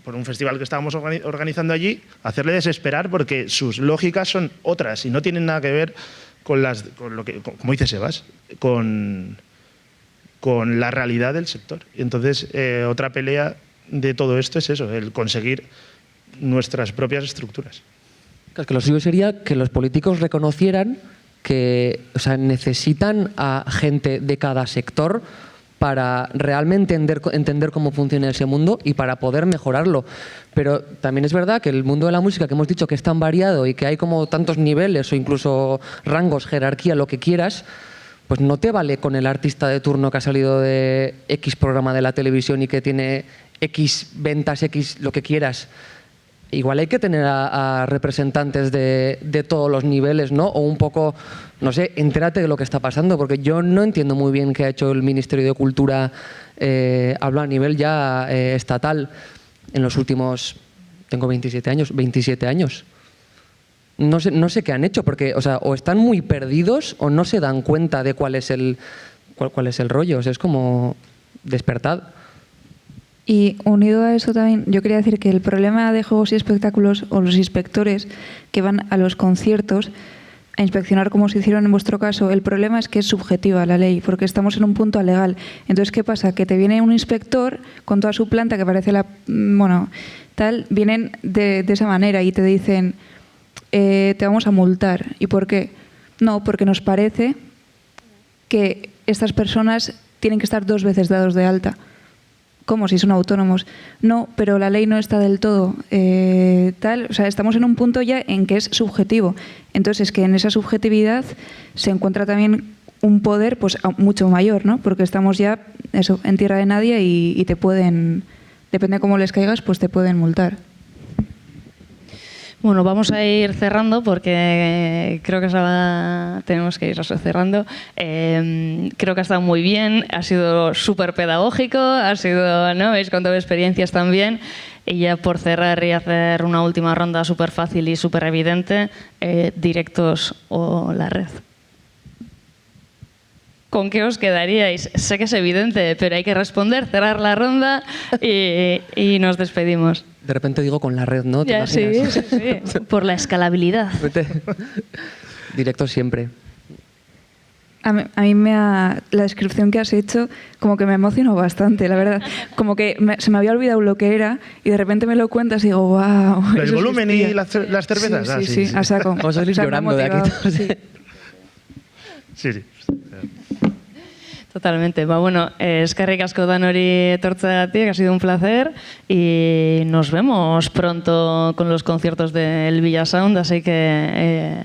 por un festival que estábamos organizando allí, hacerle desesperar porque sus lógicas son otras y no tienen nada que ver con lo que, como dice Sebas, con la realidad del sector. Y entonces, otra pelea de todo esto es eso, el conseguir nuestras propias estructuras. Es que lo suyo sería que los políticos reconocieran que, o sea, necesitan a gente de cada sector para realmente entender cómo funciona ese mundo y para poder mejorarlo. Pero también es verdad que el mundo de la música, que hemos dicho que es tan variado y que hay como tantos niveles o incluso rangos, jerarquía, lo que quieras, pues no te vale con el artista de turno que ha salido de X programa de la televisión y que tiene X ventas, X lo que quieras. Igual hay que tener a representantes de todos los niveles, ¿no? O un poco, no sé, entérate de lo que está pasando, porque yo no entiendo muy bien qué ha hecho el Ministerio de Cultura, hablo a nivel ya estatal, en los últimos, tengo 27 años. No sé qué han hecho, porque o están muy perdidos o no se dan cuenta de cuál es el rollo. O sea, es como despertad. Y unido a eso también, yo quería decir que el problema de juegos y espectáculos o los inspectores que van a los conciertos a inspeccionar como se hicieron en vuestro caso, el problema es que es subjetiva la ley, porque estamos en un punto alegal. Entonces, ¿qué pasa? Que te viene un inspector con toda su planta que parece vienen de esa manera y te dicen, te vamos a multar. ¿Y por qué? No, porque nos parece que estas personas tienen que estar 2 veces dados de alta. ¿Cómo? Si son autónomos. No, pero la ley no está del todo o sea, estamos en un punto ya en que es subjetivo. Entonces, que en esa subjetividad se encuentra también un poder pues mucho mayor, ¿no? Porque estamos ya en tierra de nadie y te pueden, depende de cómo les caigas, pues te pueden multar. Bueno, vamos a ir cerrando porque creo que tenemos que ir cerrando. Creo que ha estado muy bien, ha sido súper pedagógico, ¿no? Habéis contado experiencias también. Y ya por cerrar y hacer una última ronda súper fácil y súper evidente, directos o la red. ¿Con qué os quedaríais? Sé que es evidente, pero hay que responder, cerrar la ronda y nos despedimos. De repente digo con la red, ¿no? ¿Te ya, sí. Por la escalabilidad. Directo siempre. A mí la descripción que has hecho como que me emocionó bastante, la verdad. Como que se me había olvidado lo que era y de repente me lo cuentas y digo, wow. ¿El volumen y las cervezas? Sí, a saco. Vamos a salir llorando de aquí. Sí. Totalmente. Bueno, eskerrik asko danori etortzeagatik, ha sido un placer y nos vemos pronto con los conciertos del Villa Sound, así que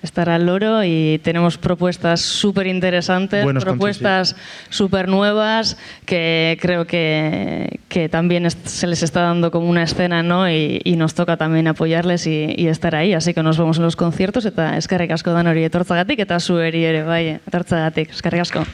estará al loro y tenemos propuestas súper interesantes, propuestas súper nuevas que creo que también se les está dando como una escena, ¿no? Y nos toca también apoyarles y estar ahí, así que nos vemos en los conciertos eta eskerrik asko danori etortzeagatik eta zueri ere bai etortzeagatik, eskerrik asko.